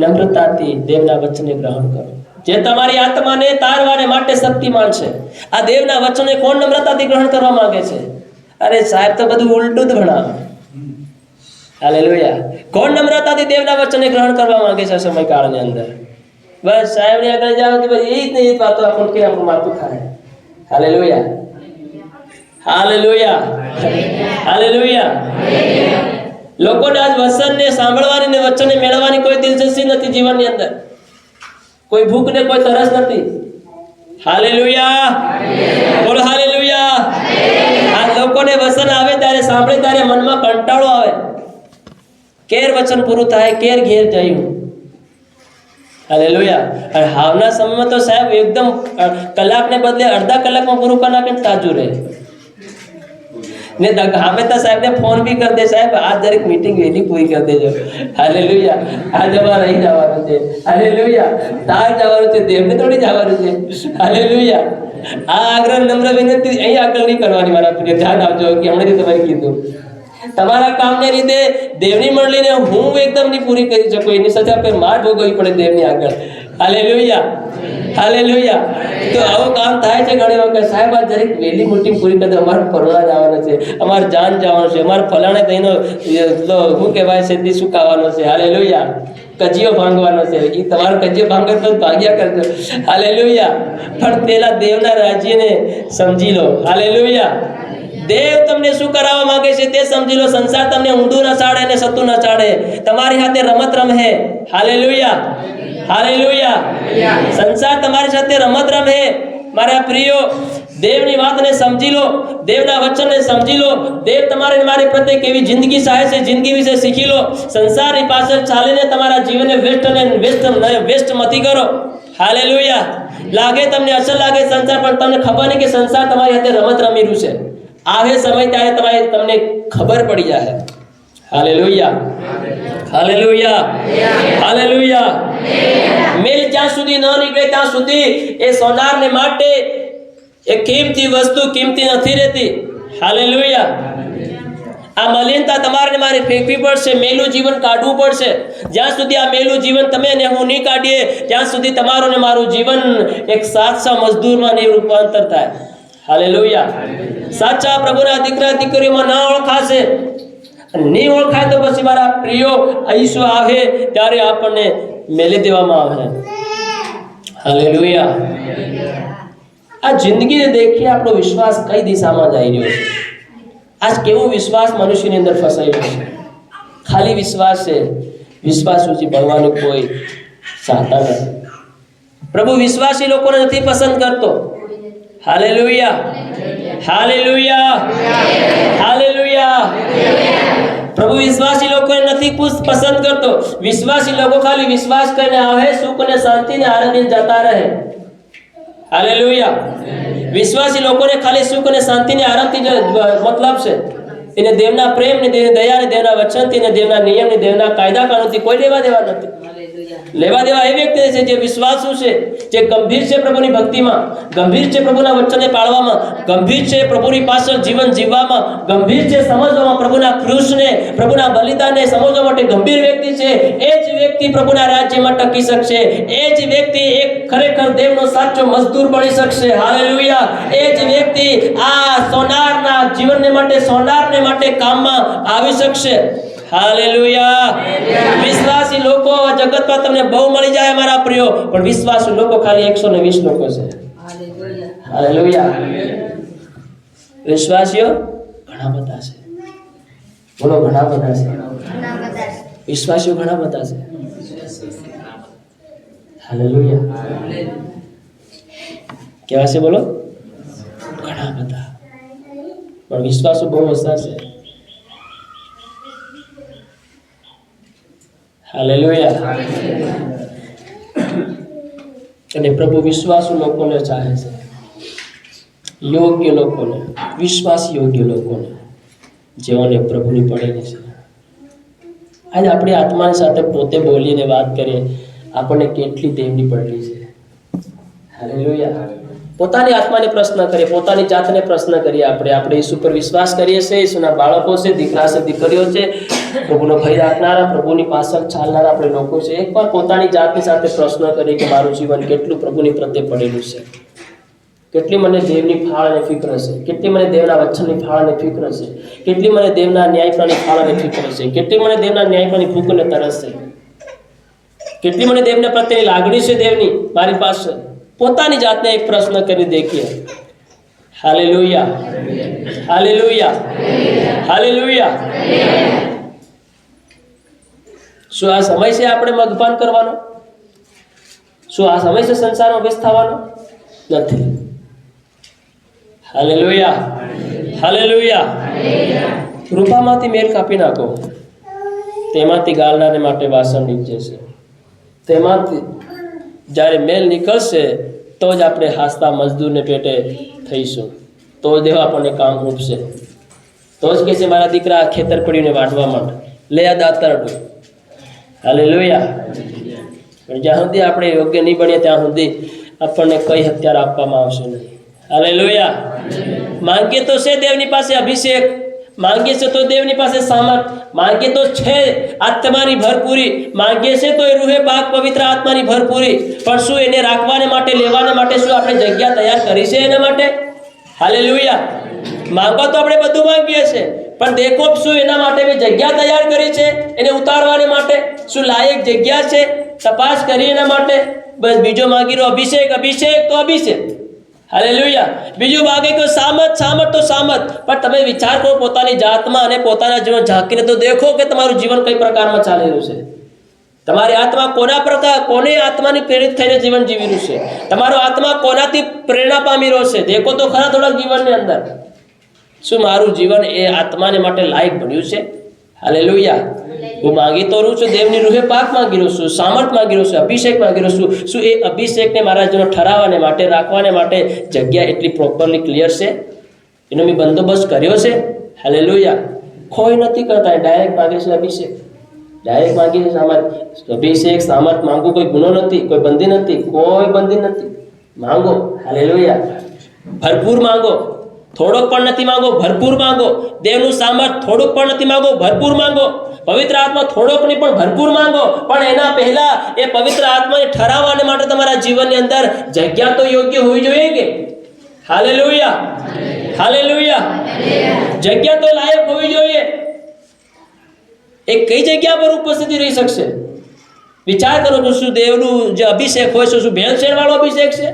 નમ્રતાથી દેવના વચનને ગ્રહણ કરો, જે તમારી આત્માને તારવાને માટે શક્તિમાન છે. આ દેવના વચનને કોણ નમ્રતાથી ગ્રહણ કરવા માંગે છે? અરે સાહેબ તો બધું ઉલટું જ ભણાવે. હાલેલુયા. કોણ નમ્રતાથી દેવના વચનને ગ્રહણ કરવા માંગે છે? સમયકાળની અંદર બસ સાહેબ ને આગળ જાઓ તો બસ એ જ નહીં વાતો આપણને કે આપણું માથું ખાય. હાલેલુયા. હાલેલુયા. હાલેલુયા. લોકોને આજ વચનને સાંભળવાની ને વચનને મેળવવાની કોઈ દિલચસ્પી નથી જીવનની અંદર. કોઈ ભૂખ ને કોઈ તરસ નથી. હાલેલુયા. બોલો હાલેલુયા. આ લોકોને વચન આવે ત્યારે સાંભળે ત્યારે મનમાં કંટાળો આવે. કેર વચન પૂરું થાય, કેર ઘેર જયું. હાલેલુયા. અને હાલના સમયમાં તો સાહેબ એકદમ કલાકને બદલે અડધા કલાકમાં પૂરું કરી નાખે તાજું રહે ને. હંમેશા સાહેબને ફોન બી કરી દે, સાહેબ આ દરેક મીટિંગ વહેલી પૂરી કરી દેજો. હાલેલુયા. આજ અમારે અહીં જવાનું છે. હાલેલુયા. તાર જવાનું છે, દેવને થોડી જવાનું છે. હાલેલુયા. આ આગ્રહ નમ્ર વિનંતી અહીં આગળ નહીં કરવાની મારા પ્રિય. ધ્યાન આપજો કે હમણાંથી તમારે કીધું તમારા કામને લીધે દેવની મંડળીને હું એકદમ નહીં પૂરી કરી શકું, એની સજા પર માર ભોગવવી પડે દેવની આગળ. હાલેલુયા. હાલેલુયા. તો આવું કામ થાય છે ઘણી વખત. સાહેબ આ દરેક વહેલી મીટિંગ પૂરી કરી દો, અમારે પરોણા જવાનું છે, અમારે જાન જવાનું છે, અમારે ફલાણે દહીંનો શું કહેવાય છે શું ખાવાનો છે. હાલેલુયા. કજીયો ભાંગવાનો છે. એ તમારો કજીયો ભાંગે તો ભાગ્યા કરજો. હાલેલુયા. પણ પેલા દેવના રાજ્યને સમજી લો. હાલેલુયા. દેવ તમને શું કરાવવા માંગે છે તે સમજી લો. સંસાર તમને ઊંધું ન ચાડે ને સતું ન ચાડે, તમારી સાથે રમત રમે. હાલેલુયા. હાલેલુયા. સંસાર તમારી સાથે રમત રમે. મારા પ્રિયો, દેવની વાતને સમજી લો, દેવના વચનને સમજી લો. દેવ તમારે મારી પ્રત્યે કેવી જિંદગી ચાહે છે, જિંદગી વિશે શીખી લો. સંસારની પાછળ ચાલીને તમારા જીવનને વેસ્ટ મતી કરો. હાલેલુયા. લાગે તમને અસર લાગે સંસાર, પણ તમને ખબર નહીં કે સંસાર તમારી સાથે રમત રમી રહ્યું છે. આવે સમય ત્યારે તમને ખબર પડી જાય. હાલેલુયા. હાલેલુયા. હાલેલુયા. મેલ જ્યાં સુધી ન નીકળે ત્યાં સુધી એ સોનારને માટે એ કિંમતી વસ્તુ કિંમતી નથી રહેતી. હાલેલુયા. આ મલિનતા તમારે મારે ફેંકવી પડશે, મેલું જીવન કાઢવું પડશે. જ્યાં સુધી આ મેલું જીવન તમે ને હું નહીં કાઢીએ ત્યાં સુધી તમારું ને મારું જીવન એક સાચા મજદૂરમાં નહીં રૂપાંતર થાય. હાલેલુયા. સાચા પ્રભુના દીકરા દીકરીઓમાં ના ઓળખાશે. નહીં ઓળખાય તો પછી મારા પ્રિયો આઈસો આવે ત્યારે આપણને મેલી દેવામાં આવે. હાલેલુયા. આ જિંદગીને દેખી આપણો વિશ્વાસ કઈ દિશામાં જઈ રહ્યો છે? આજ કેવો વિશ્વાસ મનુષ્યની અંદર ફસાયેલો છે? ખાલી વિશ્વાસ છે. વિશ્વાસ સુધી ભણવાનું કોઈ ચાહતા નથી. પ્રભુ વિશ્વાસી લોકોને નથી પસંદ કરતો. હાલેલુયા. હાલેલુયા. હાલેલુયા. પ્રભુ વિશ્વાસી લોકોને નથી પસંદ કરતો. વિશ્વાસી લોકો ખાલી વિશ્વાસ કરીને આવે, સુખ અને શાંતિને આનંદથી જતા રહે. હાલેલુયા. વિશ્વાસી લોકોને ખાલી સુખ અને શાંતિને આરામથી મતલબ છે. એને દેવના પ્રેમ ને દયા ને દેવના વચનથી ને દેવના નિયમ ને દેવના કાયદા કાનૂનથી કોઈ લેવા દેવા નથી. લેવા દેવા એ વ્યક્તિ છે જે વિશ્વાસુ છે, જે ગંભીર છે પ્રભુની ભક્તિમાં, ગંભીર છે પ્રભુના વચનને પાળવામાં, ગંભીર છે પ્રભુની પાછળ જીવન જીવવામાં, ગંભીર છે સમજવામાં, પ્રભુના કૃષ્ણને પ્રભુના બલિદાનને સમજવા માટે ગંભીર વ્યક્તિ છે. એ જ વ્યક્તિ પ્રભુના રાજ્યમાં ટકી શકશે. એ જ વ્યક્તિ એક ખરેખર દેવનો સાચો મજદૂર બની શકશે. હાલેલુયા. એ જ વ્યક્તિ આ સોનારના જીવનને માટે, સોનારને માટે કામમાં આવી શકશે. હાલેલુયા. વિશ્વાસી લોકો જગતમાં તમને બહુ મળી જાય મારા પ્રિયો, પણ વિશ્વાસી લોકો ખાલી 120 લોકો છે. હાલેલુયા. વિશ્વાસીઓ ઘણા બધા છે. બોલો ઘણા બધા છે. વિશ્વાસીઓ ઘણા બધા છે. હાલેલુયા. કેવા છે? બોલો ઘણા બધા, પણ વિશ્વાસો બહુ ઓછા છે. હાલેલુયા. અને પ્રભુ વિશ્વાસુ લોકોને ચાહે છે, યોગ્ય લોકોને, વિશ્વાસ યોગ્ય લોકોને, જેઓને પ્રભુની પડેલી છે. આજે આપણી આત્માની સાથે પોતે બોલીને વાત કરીએ, આપણને કેટલી દેવની પડેલી છે. હાલેલુયા. પોતાની આત્માને પ્રશ્ન કરીએ, પોતાની જાતને પ્રશ્ન કરીએ. આપણે ઈસુ પર વિશ્વાસ કરીએ છીએ, ઈસુના બાળકો છે, દીકરા છે, દીકરીઓ છે, પ્રભુનો ભય રાખનારા, પ્રભુની પાછળ ચાલનારા આપણે લોકો છે. એકવાર પોતાની જાતની સાથે પ્રશ્ન કરીએ કે મારું જીવન કેટલું પ્રભુની પ્રત્યે પડેલું છે, કેટલી મને દેવની ફાળ અને ફિક્ર છે, કેટલી મને દેવના વચનની ફાળ અને ફિક્ર છે, કેટલી મને દેવના ન્યાયપ્રાની ફાળ અને ફિક્ર છે, કેટલી મને દેવના ન્યાયપ્રાની ભૂખ અને તરસ છે, કેટલી મને દેવના પ્રત્યેની લાગણી છે દેવની મારી પાસે. પોતાની જાતને એક પ્રશ્ન કરી દેખીએ. Hallelujah, hallelujah, hallelujah. શું આ સમય છે આપણે મગપાન કરવાનો? શું આ સમય છે સંસારમાં વ્યસ્ત થવાનો? નથી. Hallelujah, hallelujah. કૃપામાંથી મેલ કાપી નાખો, તેમાંથી ગાળનારને માટે વાસણ નીકળે છે. તેમાંથી જ્યારે મેલ નીકળશે તો જ આપણે હાસતા મજદૂરને પેટે થઈશું, તો જ દેવ આપણને કામ ઉપશે. તો જ કહે છે મારા દીકરા ખેતર પડીને વાટવા માટે લે આ દાતરડું. હાલેલુયા. પણ જ્યાં સુધી આપણે યોગ્ય નહીં બનીએ ત્યાં સુધી આપણને કઈ હથિયાર આપવામાં આવશે નહીં. હાલેલુયા. માંગીએ તો છે દેવની પાસે અભિષેક, માંગીએ છે તો દેવની પાસે સામર્થ, માંગીએ તો છે આત્માની ભરપૂરી, માંગીએ છે તો એ રૂહે પાક પવિત્ર આત્માની ભરપૂરી. પણ શું એને રાખવાને માટે, લેવાને માટે શું આપણે જગ્યા તૈયાર કરી છે એના માટે? હાલેલુયા. માંગવા તો આપણે બધું માંગીએ છીએ, પણ દેખો શું એના માટે મેં જગ્યા તૈયાર કરી છે એને ઉતારવાને માટે? શું લાયક જગ્યા છે? તપાસ કરી એના માટે. બસ બીજો માંગી રહ્યો અભિષેક, અભિષેક તો અભિષેક. હાલેલુયા. બીજું માગે કે સામત, સામત તો સામત. પણ તમે વિચાર કરો પોતાની જાતમાં અને પોતાના જીવન ઝાંકીને તો દેખો કે તમારું જીવન કઈ પ્રકારમાં ચાલી રહ્યું છે. તમારી આત્મા કોને આત્માની પ્રેરિત થઈને જીવન જીવી રહ્યું છે? તમારો આત્મા કોનાથી પ્રેરણા પામી રહ્યો છે? દેખો તો ખરા થોડા જીવનની અંદર. શું મારું જીવન એ આત્માને માટે લાયક બન્યું છે? હાલેલુયા. હું માંગી તો રહું છું, દેવની રૂહે પાક માંગી રહ્યો છું, સામર્થ માંગી રહ્યો છું, અભિષેક માંગી રહ્યો છું. શું એ અભિષેકને મારા જીવન ઠરાવવાને માટે, રાખવાને માટે જગ્યા એટલી પ્રોપરલી ક્લિયર છે? એનો મેં બંદોબસ્ત કર્યો છે? હાલેલુયા. કોઈ નથી કરતા, ડાયરેક્ટ માંગે છે અભિષેક, ડાયરેક્ટ માંગી છે સામર્થ. અભિષેક સામર્થ માંગવું કોઈ ગુનો નથી, કોઈ બંધી નથી, કોઈ બંધી નથી. માંગો. હાલેલુયા. ભરપૂર માંગો, થોડોક પણ નથી માંગો, ભરપૂર માંગો. દેવનું સામર્થ થોડુંક પણ નથી માંગો, ભરપૂર માંગો. પવિત્ર આત્મા થોડોક નહીં પણ ભરપૂર માંગો. પણ એના પહેલા એ પવિત્ર આત્માને ઠરાવવાને માટે તમારા જીવનની અંદર જગ્યા તો યોગ્ય હોવી જોઈએ કે? Hallelujah, hallelujah. જગ્યા તો લાયક હોવી જોઈએ. એ કઈ જગ્યા પર ઉપસ્થિતિ રહી શકશે? વિચાર કરો તો શું દેવનું જે અભિષેક હોય છે શું ભેળસેળ વાળો અભિષેક છે?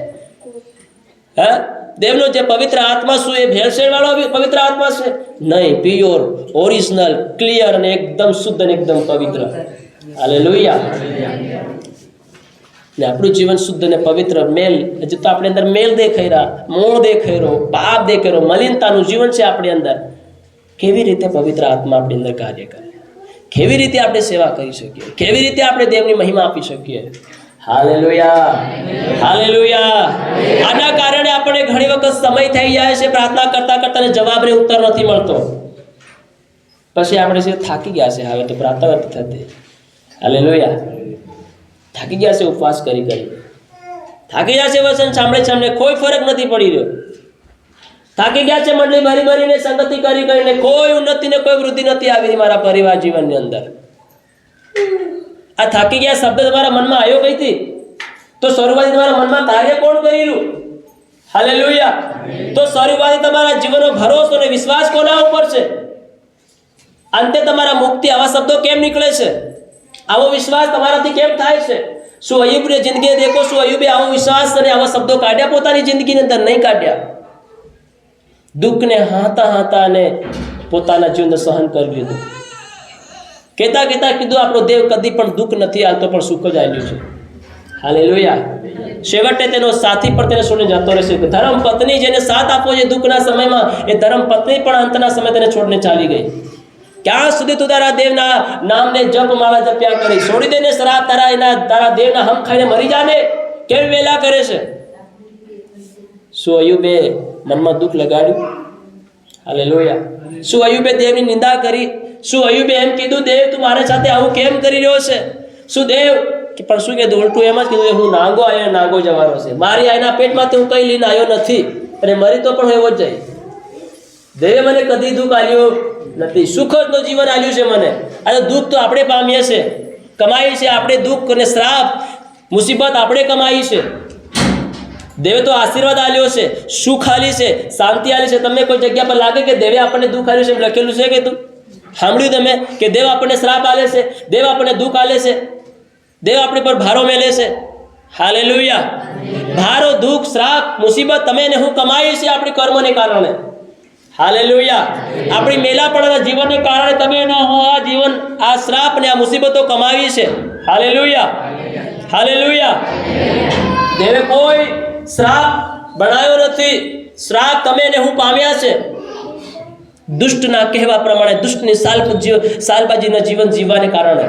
હા, દેવનો જે પવિત્ર આત્મા શું એ ભેળસેળ વાળો પવિત્ર આત્મા છે? નહીં, પ્યોર, ઓરિજિનલ, ક્લિયર અને એકદમ શુદ્ધ અને એકદમ પવિત્ર. હાલેલુયા. ને આપણું જીવન શુદ્ધ અને પવિત્ર, મેલ, હજુ તો આપણી અંદર મેલ દેખાઈ રહ્યા, મોહ દેખાઈ રહ્યો, પાપ દેખાઈ રહ્યો, મલિનતાનું જીવન છે આપણી અંદર. કેવી રીતે પવિત્ર આત્મા આપણી અંદર કાર્ય કરે? કેવી રીતે આપણે સેવા કરી શકીએ? કેવી રીતે આપણે દેવની મહિમા આપી શકીએ? Hallelujah, hallelujah. આના કારણે આપણે ઘણી વખત સમય થઈ જાય છે પ્રાર્થના કરતા કરતા જવાબને ઉત્તર નથી મળતો. પછી આપણે થાકી ગયા છે, હવે તો પ્રાર્થના નથી થતી. હાલેલુયા. થાકી ગયા છે ઉપવાસ કરી કરી, થાકી ગયા છે વચન સાંભળે સાંભળે, કોઈ ફરક નથી પડી રહ્યો. થાકી ગયા છે મંડળી ભરી ભરીને, સંગતિ કરી કરીને, કોઈ ઉન્નતિ ને કોઈ વૃદ્ધિ નથી આવી મારા પરિવાર જીવનની અંદર. આ થાકી ગયા શબ્દ તમારા મનમાં આવ્યો કઈથી? તો શરૂઆત તમારા મનમાં કાર્ય કોણ કરી રહ્યું? હાલેલુયા. તો શરૂઆત તમારા જીવનનો ભરોસો અને વિશ્વાસ કોના ઉપર છે? અંતે તમારા મુક્તિ આવા શબ્દો કેમ નીકળે છે? આવો વિશ્વાસ તમારાથી કેમ થાય છે? શું અયુબની જિંદગી દેખો, શું અયુબે આવો વિશ્વાસ અને આવા શબ્દો કાઢ્યા પોતાની જિંદગીની અંદર? નહીં કાઢ્યા. દુઃખને હાતા હાતા અને પોતાના જીવનને સહન કરી લીધું. કહેતા કહેતા કીધું આપણો દેવ કદી પણ દુઃખ નથી આવતો, પણ સુખ જ આવ્યું છે. હાલેલુયા. છેવટે તેનો સાથી પણ તેને છોડીને જતો રહેશે. ધર્મ પત્ની જેને સાથ આપવો છે દુઃખના સમયમાં, એ ધર્મ પત્ની પણ અંતના સમય તેને છોડીને ચાલી ગઈ. ક્યાં સુધી તું તારા દેવના નામને જપ માળા જપ્યા કરી? છોડી દેને શરાબ, તારા દેવના હમ ખાઈને મરી જાને. કેમ વેલા કરે છે? શું અયુબે મનમાં દુઃખ લગાડ્યું? હાલેલુયા. શું અયુબે દેવની નિંદા કરી? શું અયુબે એમ કીધું દેવ તું મારા સાથે આવું કેમ કરી રહ્યો છે? શું દેવ પણ શું કીધું? ઉલટું એમ જ કીધું, હું નાંગો આવ્યો નાંગો જવાનો છે. મારી આઈના પેટમાંથી હું કંઈ લઈને આવ્યો નથી અને મરી તો પણ એવો જ જાય. દેવે મને કદી દુઃખ આલ્યું નથી, સુખ જ જીવન આલ્યું છે મને. આ દુઃખ તો આપણે પામીએ છે, કમાઈ છે આપણે. દુઃખ અને શ્રાપ મુસીબત આપણે કમાઈ છે. દેવે તો આશીર્વાદ આલ્યો છે, સુખ આલી છે, શાંતિ આલી છે. તમને કોઈ જગ્યા પર લાગે કે દેવે આપણને દુઃખ આલ્યું છે એમ લખેલું છે કે તું સાંભળ્યું તમે કે દેવ આપણને શ્રાપ આલે છે, દેવ આપણને દુઃખ આલે છે, દેવ આપણી પર ભારો મેલે છે? હાલેલુયા. ભારો, દુઃખ, શ્રાપ, મુસીબત તમે ને હું કમાઈ છે આપણી કર્મને કારણે. હાલેલુયા. આપણી મેલાપણાના જીવનને કારણે તમે ને હું આ જીવન, આ શ્રાપ ને આ મુસીબતો કમાવી છે. Hallelujah, hallelujah. દેવે કોઈ શ્રાપ બનાવ્યો નથી. શ્રાપ તમે ને હું પામ્યા છે દુષ્ટના કહેવા પ્રમાણે, દુષ્ટની સાલબાજીના જીવન જીવવાને કારણે,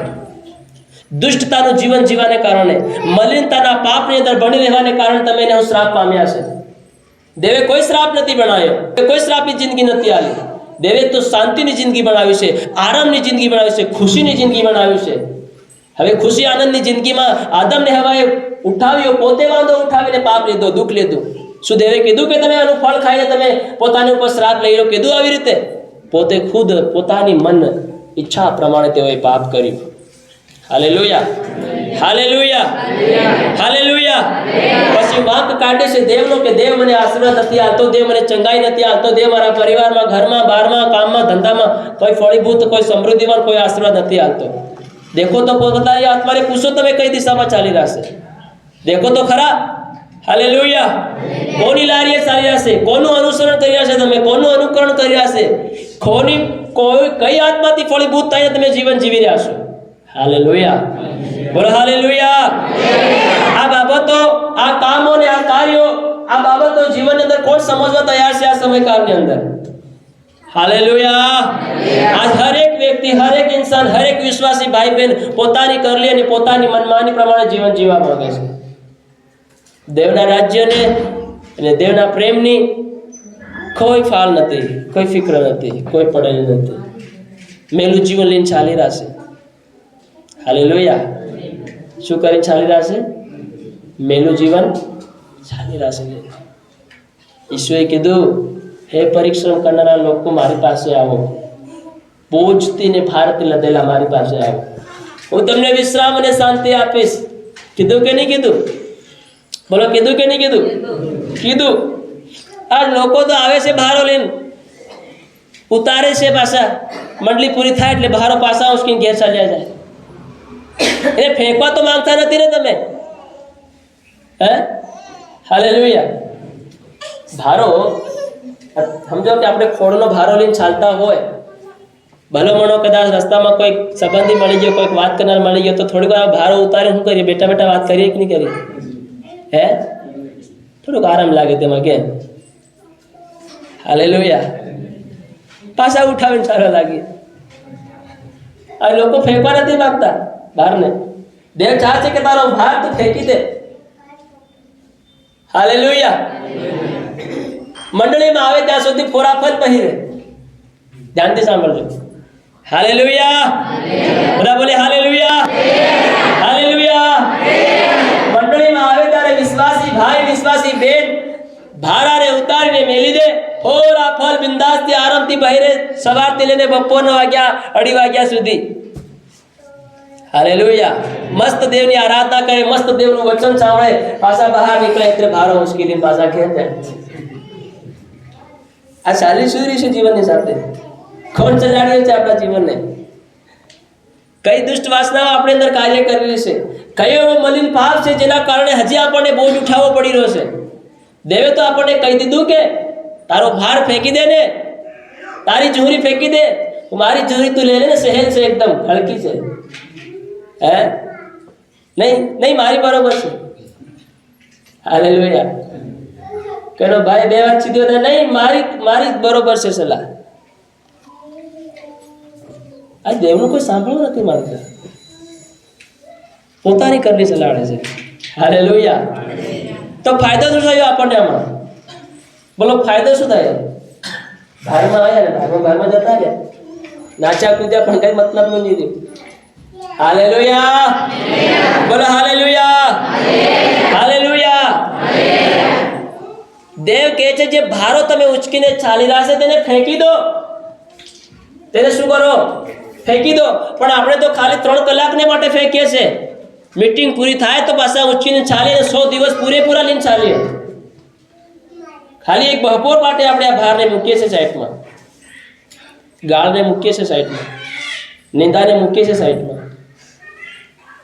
દુષ્ટતાનું જીવન જીવવાને કારણે, મલિનતાના પાપની અંદર ભણી રહેવાને કારણે તમે ને હું શ્રાપ પામ્યા છે. દેવે કોઈ શ્રાપ નથી બનાવ્યો, કોઈ શ્રાપની જિંદગી નથી આલી. દેવે તો શાંતિની જિંદગી બનાવી છે, આરામની જિંદગી બનાવી છે, ખુશીની જિંદગી બનાવી છે. હવે ખુશી આનંદની જિંદગીમાં આદમને હવાએ ઉઠાવ્યો, પોતે વાંધો ઉઠાવીને પાપ લીધો, દુઃખ લીધું. શું દેવે કીધું કે તમે આનું ફળ ખાઈને તમે પોતાની ઉપર શ્રાપ લઈ લો? કીધું આવી રીતે? પોતે ખુદ પોતાની મન ઈચ્છા પ્રમાણે તેઓએ પાપ કર્યું. Hallelujah, hallelujah, hallelujah. પછી વાંક કાઢે છે દેવનો કે દેવ મને આશીર્વાદ નથી આપતો, દેવ મને ચંગાઈ નથી આપતો, દેવ મારા પરિવારમાં, ઘરમાં, બહારમાં, કામમાં, ધંધામાં કોઈ ફળીભૂત, કોઈ સમૃદ્ધિમાં કોઈ આશીર્વાદ નથી આપતો. દેખો તો પોતાની આત્માને પૂછો તમે કઈ દિશામાં ચાલી રહ્યા છે. દેખો તો ખરા. હાલેલુયા. કોની લારીએ ચાલી રહ્યા છે? કોનું અનુસરણ કરી રહ્યા છે તમે? કોનું અનુકરણ કરી રહ્યા છે? કઈ આત્માથી ફળીભૂત થઈને તમે જીવન જીવી રહ્યા છો? હાલેલુયા, બોલો હાલેલુયા. આ બાબતો, આ કામો ને આ કાર્યો, આ બાબતો જીવનની અંદર કોણ સમજવા તૈયાર છે આ સમયકાળની અંદર? હાલેલુયા. આજ હરેક વ્યક્તિ, હરેક ઇન્સાન, હરેક વિશ્વાસી ભાઈ બહેન પોતાની કરલી અને પોતાની મનમાની પ્રમાણે જીવન જીવવા માંગે છે. દેવના રાજ્યને અને દેવના પ્રેમની કોઈ ફાળ નથી, કોઈ ફિક્ર નથી, કોઈ પડેલી નથી. મેલું જીવન લઈને ચાલી રહ્યા છે. હાલેલુયા. શું કરી ચાલી રહ્યા છે? મેલું જીવન ચાલી રહ્યા છે. ઈશ્વરે કીધું, હે પરિશ્રમ કરનારા લોકો મારી પાસે આવો, બોજથી ને ભારથી લદેલા મારી પાસે આવો, હું તમને વિશ્રામ અને શાંતિ આપીશ. કીધું કે નહીં કીધું? બોલો, કીધું કે નહીં કીધું? કીધું. આ લોકો તો આવે છે ભારો લઈને, ઉતારે છે પાછા. મંડળી પૂરી થાય એટલે ભારો પાછા ઉચકીને ઘેર ચાલ્યા જાય. એને ફેંકવા તો માંગતા નથી ને તમે? હે? હાલેલુયા. ભારો સમજો કે આપણે ખોળનો ભારો લઈને ચાલતા હોય, ભલો મણો કદાચ રસ્તામાં કોઈ સંબંધી મળી ગયો, કોઈક વાત કરનાર મળી ગયો, તો થોડીક વાર ભારો ઉતારે શું કરીએ? બેટા બેટા વાત કરીએ કે નહીં કરીએ? હે? થોડુંક આરામ લાગે તેમાં, કેમ? હાલેલુયા. પાછા ઉઠાવીને સારા લાગે. આ લોકો ફેંકવા નથી માંગતા બહારને. દેવ ચાહે છે કે તારો ભાર તું ફેંકી દે. હાલેલુયા. મંડળીમાં આવે ત્યાં સુધી ફોરાફર પહેરે. ધ્યાનથી સાંભળજો. હાલેલુયા. બધા બોલે હાલેલુયા, હાલેલુયા. મંડળીમાં આવે ત્યારે વિશ્વાસી ભાઈ, વિશ્વાસી બેન ભારાને ઉતારીને મેલી દે. ફોરાફર બિંદાસથી આરામથી પહેરે, સવારથી લઈને બપોરના 2:30 વાગ્યા સુધી. હાલેલુયા. મસ્ત દેવની આરાધના કરે, મસ્ત દેવનું વચન સાંભળે, પાછા બહાર નીકળે એટલે ભારો મુશ્કેલી પાછા ઘેર જાય. આ ચાલી શું રહી છે જીવનની સાથે? કોણ ચલાડ્યું છે આપણા જીવનને? કઈ દુષ્ટ વાસનાઓ આપણી અંદર કાર્ય કરી રહી છે? કયો એવો મલિન પાપ છે જેના કારણે હજી આપણને બોજ ઉઠાવવો પડી રહ્યો છે? દેવે તો આપણને કહી દીધું કે તારો ભાર ફેંકી દે ને, તારી ઝૂરી ફેંકી દે. મારી ઝૂરી તું લે ને, સહેજ છે, એકદમ હલકી છે. હે? નહીં નહીં, મારી બરોબર છે. હાલેલુયા. કેનો ભાઈ બે વાત સીધી હતા, નહીં મારી બરોબર છે સલાહ. આ દેવનું કોઈ સાંભળવું નથી માંગતા, પોતાની કરવી સલાડે છે. હાલેલુયા. તો ફાયદો શું થયો આપણને આમાં? બોલો, ફાયદો શું થાય? ભારમાં આવ્યા ને ભારમાં જતા રહ્યા, નાચ્યા કૂદ્યા પણ કઈ મતલબ નહીં રહ્યું. હાલેલુયા, બોલો હાલેલુયા, હાલેલુયા. દેવ કહે છે જે ભારો તમે ઉચકીને ચાલી રહ્યા છે તેને ફેંકી દો. તેને શું કરો? ફેંકી દો. પણ આપણે તો ખાલી 3 કલાકને માટે ફેંકીએ છીએ. મીટિંગ પૂરી થાય તો પાછા ઉચકીને ચાલીએ, 100 દિવસ પૂરેપૂરા લઈને ચાલીએ. ખાલી એક બપોર માટે આપણે આ ભારને મૂકીએ છીએ સાઈડમાં, ગાળને મૂકીએ છીએ સાઈડમાં, નિંદાને મૂકીએ છીએ સાઈડમાં,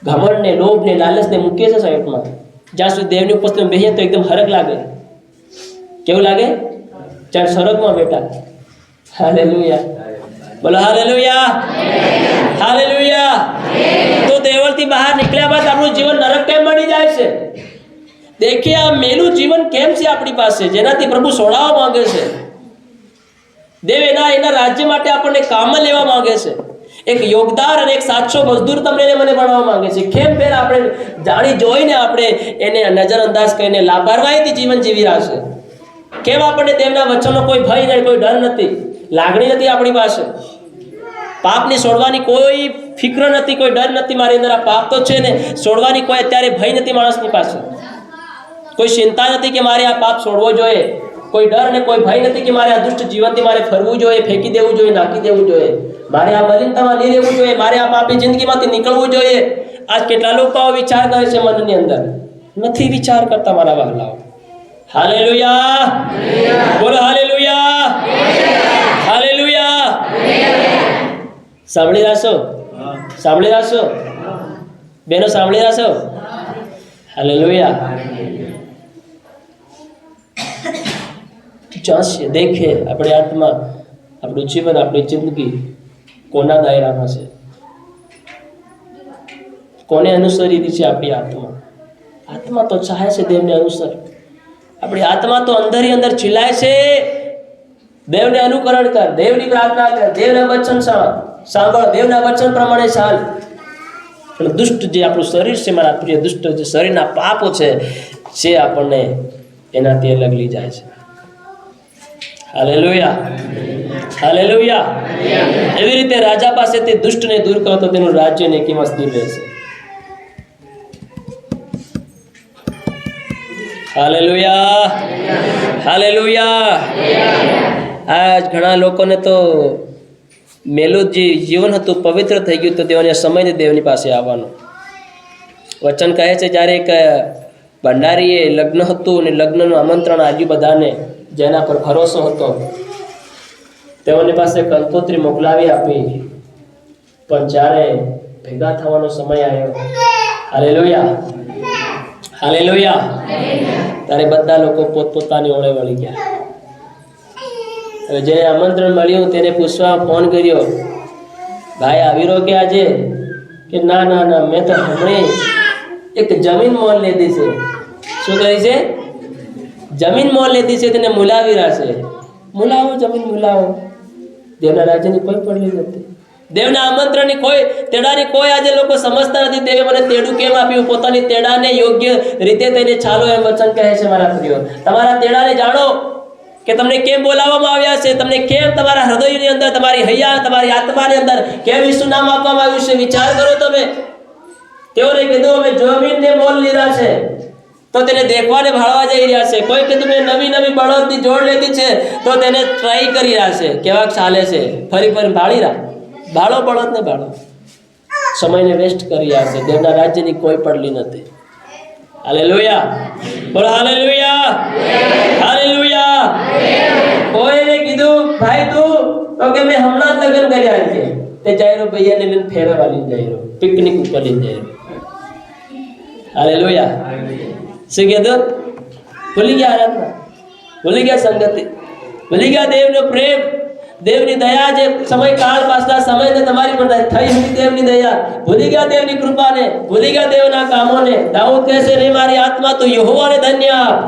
ઘમંડને, લોભને, લાલચને મૂકીએ છીએ સાઈડમાં. જ્યાં સુધી દેવની ઉપસ્થિતિમાં બેસીએ તો એકદમ હરખ લાગે. કેવું લાગે? ચાર સ્વર્ગમાં બેઠા. હાલેલુયા, બોલો હાલેલુયા, હાલેલુયા. તો દેવળથી બહાર નીકળ્યા બાદ આપણું જીવન નરક કેમ બની જાય છે? દેખીએ આ મેલું જીવન કેમ છે આપણી પાસે, જેનાથી પ્રભુ છોડાવવા માંગે છે. દેવ એના રાજ્ય માટે આપણને કામમાં લેવા માંગે છે. એક યોગદાર અને એક સાચો મજદૂર તમને મને બનાવવા માંગે છે. કેમ ફેર આપણે જાણી જોઈને આપણે એને નજરઅંદાજ કરીને લાપરવાહીથી જીવન જીવી રહ્યા છે? કેમ આપણને દેવના વચનનો કોઈ ભય નહીં, કોઈ ડર નથી, લાગણી નથી આપણી પાસે, પાપને છોડવાની કોઈ ફિક્ર નથી, કોઈ ડર નથી. મારી અંદર આ પાપ તો છે ને, છોડવાની કોઈ અત્યારે ભય નથી માણસની પાસે. કોઈ ચિંતા નથી કે મારે આ પાપ છોડવો જોઈએ, કોઈ ડર ને કોઈ ભય નથી કે મારે આ દુષ્ટ જીવનથી મારે ફરવું જોઈએ, ફેંકી દેવું જોઈએ, નાખી દેવું જોઈએ, મારે આ મલિનતામાં નહીં રહેવું જોઈએ, મારે આ પાપી જિંદગીમાંથી નીકળવું જોઈએ. આજ કેટલા લોકો આવો વિચાર કરે છે મનની અંદર? નથી વિચાર કરતા મારા વહાલાઓ. હાલેલુયા, બોલો હાલેલુયા, હાલેલુયા. સાંભળી રાખશો, સાંભળી રાખશો બેનો, સાંભળી રાખશો. હાલેલુયા. ચાંસીએ દેખે આપણી આત્મા, આપણું જીવન, આપણી જિંદગી કોના દાયરામાં છે, કોને અનુસરી રહી છે આપણી આત્મા. આત્મા તો ચાહે છે દેવને અનુસર. આપણી આત્મા તો અંદર અંદર ચિલ્લાય છે, દેવને અનુકરણ કર, દેવની પ્રાર્થના કર, દેવના વચન સાંભળ, દેવના વચન પ્રમાણે ચાલ. પણ દુષ્ટ જે આપણું શરીર છે મારા પ્રિય, દુષ્ટ જે શરીરના પાપો છે જે આપણને એનાથી અલગ લઈ જાય છે. Hallelujah, hallelujah. એવી રીતે રાજા પાસેથી દુષ્ટને દૂર કરો તો તેનું રાજ્ય નેકીમાં સ્થિર રહેશે. Hallelujah, hallelujah. આજ ઘણા લોકોને તો મેલું જે જીવન હતું પવિત્ર થઈ ગયું, તો તેઓને સમય દેવની પાસે આવવાનું. વચન કહે છે જ્યારે એક ભંડારીએ લગ્ન હતું અને લગ્નનું આમંત્રણ આવ્યું બધાને, જેના પર ભરોસો હતો, તેઓની પાસે કંકોત્રી મોકલાવી આપી. પણ જ્યારે ભેગા થવાનો સમય આવ્યો, હાલેલુયા, હાલેલુયા, ત્યારે બધા લોકો પોતપોતાની ઓળે વળી ગયા. હવે જેને આમંત્રણ મળ્યું તેને પૂછવા ફોન કર્યો, ભાઈ આવી રહ્યો કે આજે? કે ના ના ના, મેં તો હમણાં એક જમીન મોલ લીધી છે. શું કરી છે? જમીન મોલ લીધી છે, તેને મુલાવી રહ્યા છે. મુલાવો, જમીન મુલાવો. દેવના રાજ્યની કોઈ પડલી નથી, દેવના આમંત્રણની કોઈ તેડાની કોઈ આજે લોકો સમજતા નથી. દેવે મને તેડું કેમ આપ્યું? પોતાની તેડાને યોગ્ય રીતે તેને ચાલો એમ વચન કહે છે. મારા પ્રિયો, તમારા તેડાને જાણો કે તમને કેમ બોલાવવામાં આવ્યા છે, તમને કેમ તમારા હૃદયની અંદર, તમારી હૈયા, તમારી આત્માની અંદર કેમ ઈસુ નામ આપવામાં આવ્યું છે. વિચાર કરો તમે. તેઓને કીધું અમે જમીનને મોલ લીધા છે, તો તેને દેખવાને ભાળવા જઈ રહ્યા છે. કોઈ કીધું મેં નવી નવી બળદની જોડ લીધી છે, તો તેને ટ્રાય કરી રહ્યા છે કેવા ચાલે છે. ફરી ફરી ભાળી રહ્યા, ભાળો બળદને ભાળો. સમયને વેસ્ટ કરી રહ્યા છે. દેવના રાજ્યની કોઈ પડલી નથી. હાલેલુયા, બોલો હાલેલુયા, હાલેલુયા. કોઈને કીધું ભાઈ તું, તો કે મેં હમણાં જ લગ્ન કર્યા છે. તે જાયરો ભૈયાને લઈને ફેરવા લઈને જાયરો, પિકનિક ઉપર લઈને જાયરો. હાલેલુયા. શું કીધું? ભૂલી ગયા આરાધના, ભૂલી ગયા સંગતિ, ભૂલી ગયા દેવનો પ્રેમ, દેવની દયા. જે સમય કાળ પાછલા સમયને તમારી પર થઈ હતી દેવની દયા, ભૂલી ગયા દેવની કૃપાને, ભૂલી ગયા દેવના કામોને. દાઉદ કહે છે, રે મારી આત્મા તું યહોવાને ધન્ય આપ,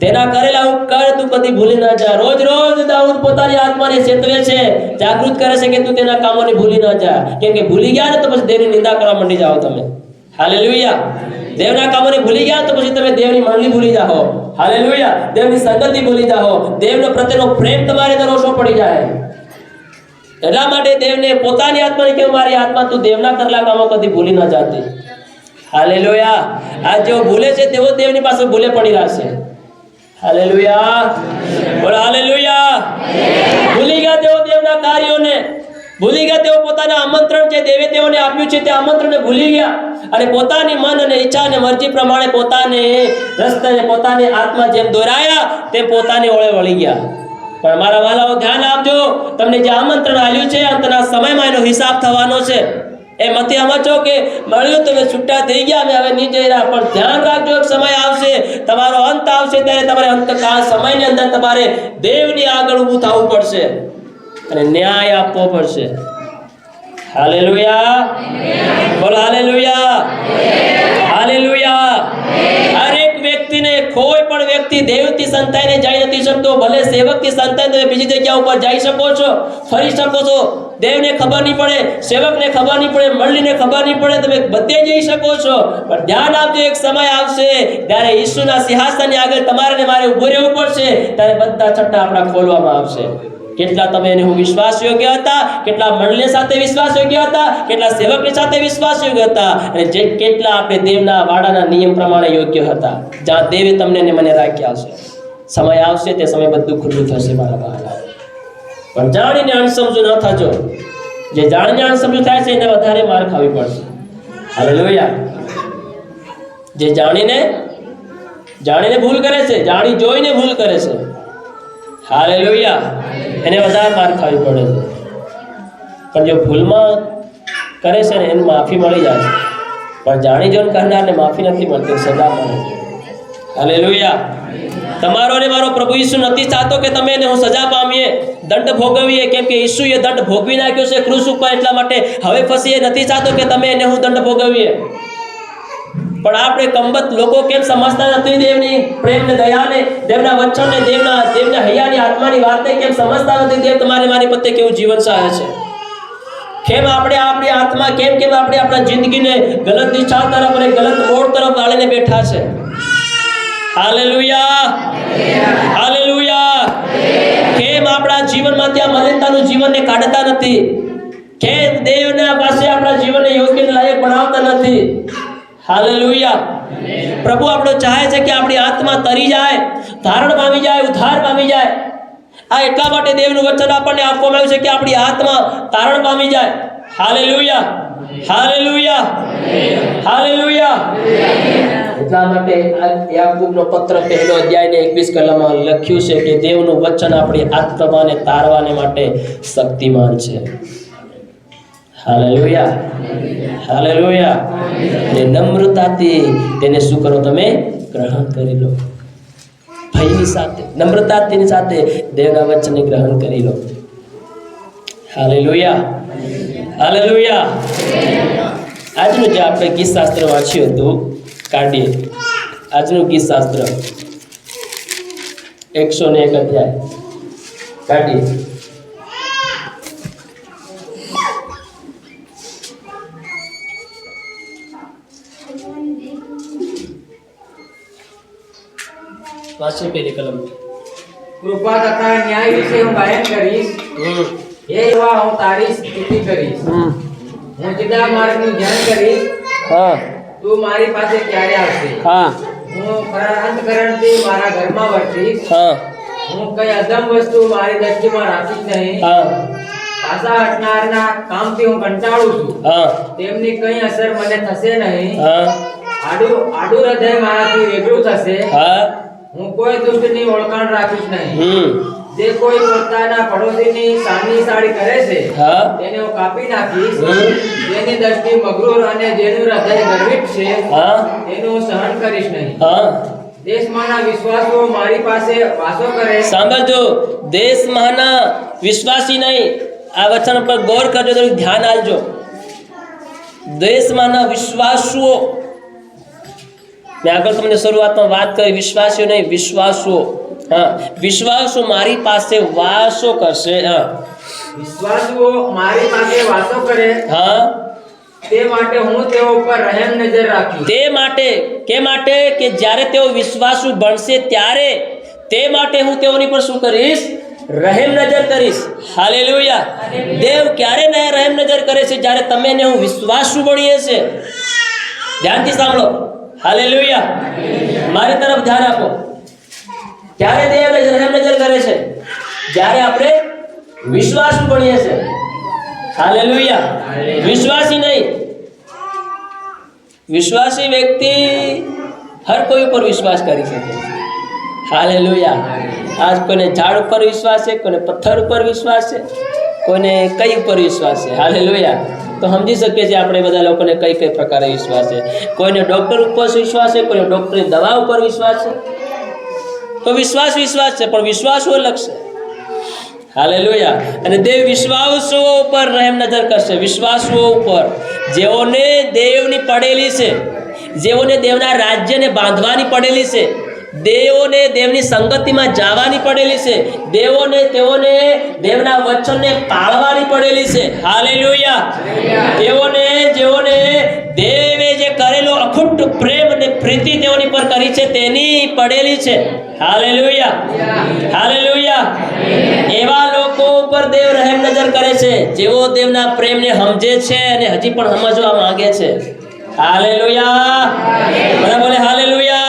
તેના કરેલા ઉપકાર તું કદી ભૂલી ના જા. રોજ રોજ દાઉદ પોતાની આત્માને ચેતવે છે, જાગૃત કરે છે કે તું તેના કામોને ભૂલી ના જા. કેમ કે ભૂલી ગયા ને તો પછી દેવની નિંદા કરવા માંડી જાઓ તમે. હાલેલુયા. દેવના કામોને ભૂલી ગયા તો પછી તમે દેવની મંડળી ભૂલી જાઓ. હાલેલુયા. દેવની સંગતિ ભૂલી જાઓ. દેવનો પ્રત્યેનો પ્રેમ તમારે અંદર ઓછો પડી જાય. એટલા માટે દેવને પોતાની આત્માને કેવું, મારી આત્મા તું દેવના કરેલા કામો કદી ભૂલી ન જાતી. હાલેલુયા. આ જેવો ભૂલે છે તેવો દેવની પાસે ભૂલે પડી રહેશે. હાલેલુયા, બોલો હાલેલુયા. ભૂલી ગયા તેઓ દેવના કાર્યોને, ભૂલી ગયા તેઓ પોતાના આમંત્રણ જે દેવે તેઓને આપ્યું છે તે આમંત્રણને ભૂલી ગયા અને પોતાની મન અને ઈચ્છા અને મરજી પ્રમાણે પોતાને રસ્તે પોતાની આત્મા જેમ દોરાયા તેમ પોતાની ઓળે વળી ગયા. પણ મારા વાલાઓ ધ્યાન આપજો, તમને જે આમંત્રણ આપ્યું છે અંતના સમયમાં એનો હિસાબ થવાનો છે. એ મતે સમજો કે મળ્યું તમે છૂટા થઈ ગયા, અમે હવે નહીં જઈ રહ્યા. પણ ધ્યાન રાખજો, એક સમય આવશે, તમારો અંત આવશે, ત્યારે તમારે અંતકાળ સમયની અંદર તમારે દેવની આગળ ઊભું થવું પડશે અને ન્યાય આપવો પડશે. હાલેલુયા, બોલો હાલેલુયા, હાલેલુયા. હરેક વ્યક્તિને, કોઈ પણ વ્યક્તિ દેવથી સંતાઈને જઈ નથી શકતો. ભલે સેવકથી સંતાઈને તમે બીજી જગ્યા ઉપર જઈ શકો છો, ફરી શકો છો. દેવને ખબર નહીં પડે, સેવકને ખબર નહીં પડે, મંડળીને ખબર નહીં પડે, તમે બધે જઈ શકો છો. પણ ધ્યાન આપજો, એક સમય આવશે ત્યારે ઈસુના સિંહાસનની આગળ તમારે ને મારે ઊભું રહેવું પડશે. ત્યારે બધા છઠ્ઠા આપણા ખોલવામાં આવશે. કેટલા તમે એને હું વિશ્વાસ યોગ્ય હતા, કેટલા મંડળી સાથે વિશ્વાસ યોગ્ય હતા, કેટલા સેવકની સાથે વિશ્વાસ યોગ્ય હતા, અને જે કેટલા આપણે દેવના વાડાના નિયમ પ્રમાણે યોગ્ય હતા, જ્યાં દેવે તમને ને મને રાખ્યા છે. સમય આવશે, તે સમય બધું ખુલ્લું થશે મારા બાળા. પણ જાણીને અણસમજુ ન થજો. જે જાણીને અણસમજુ થાય છે એને વધારે માર ખાવી પડશે. હાલેલુયા. જે જાણીને ભૂલ કરે છે, જાણી જોઈને ભૂલ કરે છે, હાલેલુયા, એને વધારે માર ખાવી પડે છે. પણ જો ભૂલમાં કરે છે ને એને માફી મળી જાય છે. પણ જાણી જોઈને કરનારને માફી નથી મળતી, સજા મળે છે. હાલેલુયા. તમારો ને મારો પ્રભુ ઈસુ નથી ચાહતો કે તમે એને હું સજા પામીએ, દંડ ભોગવીએ, કેમ કે ઈસુએ દંડ ભોગવી નાખ્યો છે ક્રૂસ ઉપર. એટલા માટે હવે પછી એ નથી ચાહતો કે તમે એને હું દંડ ભોગવીએ. પણ આપણે કમબત લોકો કેમ સમજતા નથી દેવની પ્રેમને, દયાને, દેવના વચનને, દેવના હૈયાની આત્માની વાતને કેમ સમજતા નથી. દેવ તમારે મારી પ્રત્યે કેવું જીવન ચાહે છે. કેમ આપણે આપણી આત્મા કેમ આપણે આપણા જિંદગીને ગલત દિશા તરફ અને ગલત મોડ તરફ વાળીને બેઠા છે. Hallelujah, hallelujah. કેમ આપણા જીવનમાંથી આ મલિનતાનું જીવનને કાઢતા નથી? કેમ દેવના પાસે આપણા જીવનને યોગ્ય લાયક બનાવતા નથી? હાલેલુયા. પ્રભુ આપણો ચાહે છે કે આપણી આત્મા તરી જાય, ધારણ પામી જાય, ઉદ્ધાર પામી જાય. આ એટલા માટે દેવનું વચન આપણને આપવામાં આવ્યું છે કે આપણી આત્મા તારણ પામી જાય. Hallelujah, hallelujah, hallelujah. એટલા માટે યાકૂબનો પત્ર 1 અધ્યાયને 21 કલમમાં લખ્યું છે કે દેવનું વચન આપણી આત્માને તારવાને માટે શક્તિમાન છે. Hallelujah, hallelujah. ને નમ્રતાથી તેને શું કરો, તમે ગ્રહણ કરી લો. ભયની સાથે, નમ્રતાની સાથે દેવના વચનને ગ્રહણ કરી લો. Hallelujah, hallelujah. આજનું જે આપણે ગીત શાસ્ત્ર વાંચ્યું હતું, કાઢીએ આજનું ગીત શાસ્ત્ર 101 અધ્યાય કાઢીએ. વાંચો પેલી કલમ. કૃપા તથા ન્યાય વિશે હું ગાયન કરીશ. હે યહોવા, હું તારી સ્તુતિ કરીશ. હું સીધા માર્ગનું ધ્યાન કરીશ. તું મારી પાસે ક્યારે આવશે? હું અંતકરણથી મારા ઘરમાં વર્તીશ. હું કઈ અધમ વસ્તુ મારી દ્રષ્ટિમાં રાખીશ નહીં. પાછા હટનારના કામથી હું કંટાળું છું. તેમની કઈ અસર મને થશે નહીં. આડું હૃદય મારાથી વેગળું થશે. હું કોઈ દુષ્ટની ઓળખાણ રાખીશ નહીં. જે કોઈ પોતાના પડોશીની સાની સાડી કરે છે તેને હું કાપી નાખીશ. જેની દ્રષ્ટિ મગરૂર અને જેનું હૃદય ગર્વિત છે તેનું હું સહન કરીશ નહીં. દેશમાંના વિશ્વાસીઓ મારી પાસે વાસો કરે. સાંભળજો, દેશમાંના વિશ્વાસી નહીં. આ વચન પર ગૌર કરજો, થોડું ધ્યાન આપજો. દેશમાંના વિશ્વાસુઓ, મેં આગળ તમને શરૂઆતમાં વાત કરી, વિશ્વાસીઓ નહીં, વિશ્વાસુઓ. વિશ્વાસુ મારી પાસે વાસો કરશે. વિશ્વાસુઓ મારી પાસે વાસો કરે. તે માટે હું તેઓ પર રહેમ નજર રાખીશ. તે માટે કે જ્યારે તેઓ વિશ્વાસુ બનશે ત્યારે તે માટે હું તેઓની પર શું કરીશ? રહેમ નજર કરીશ. હાલેલુયા. દેવ ક્યારે રહેમ નજર કરે છે? જ્યારે તમે ને હું વિશ્વાસુ બનીએ છે. ધ્યાનથી સાંભળો. હાલેલુયા. મારી તરફ ધ્યાન આપો. ક્યારે દેવ રહેમ નજર કરે છે? જ્યારે આપણે વિશ્વાસુ બનીએ છે. હાલેલુયા. વિશ્વાસી નહીં. વિશ્વાસી વ્યક્તિ હર કોઈ ઉપર વિશ્વાસ કરી શકે. હાલેલુયા. આજ કોઈને ઝાડ ઉપર વિશ્વાસ છે, કોઈને પથ્થર ઉપર વિશ્વાસ છે, કોઈને કઈ ઉપર વિશ્વાસ છે. હાલેલુયા. તો સમજી શકીએ છીએ આપણે બધા લોકોને કઈ કઈ પ્રકારે વિશ્વાસ છે. કોઈને ડૉક્ટર ઉપર વિશ્વાસ છે, કોઈને ડૉક્ટરની દવા ઉપર વિશ્વાસ છે. તો વિશ્વાસ છે, પણ વિશ્વાસ અલગ છે. હાલેલુયા. અને દેવ વિશ્વાસુઓ ઉપર રહેમ નજર કરશે. વિશ્વાસુઓ ઉપર જેઓને દેવની પડેલી છે, જેઓને દેવના રાજ્યને બાંધવાની પડેલી છે, દેવોને દેવની સંગતિમાં જવાની પડેલી છે, તેઓને દેવના વચનને પાળવાની પડેલી છે. હાલેલુયા. જેઓને દેવે જે કરેલો અખૂટ પ્રેમ અને પ્રીતિ તેઓની પર કરી છે તેની પડેલી છે. હાલેલુયા. એવા લોકો ઉપર દેવ રહેમ નજર કરે છે જેઓ દેવના પ્રેમને સમજે છે અને હજી પણ સમજવા માંગે છે. હાલેલુયા. બધા બોલે હાલેલુયા.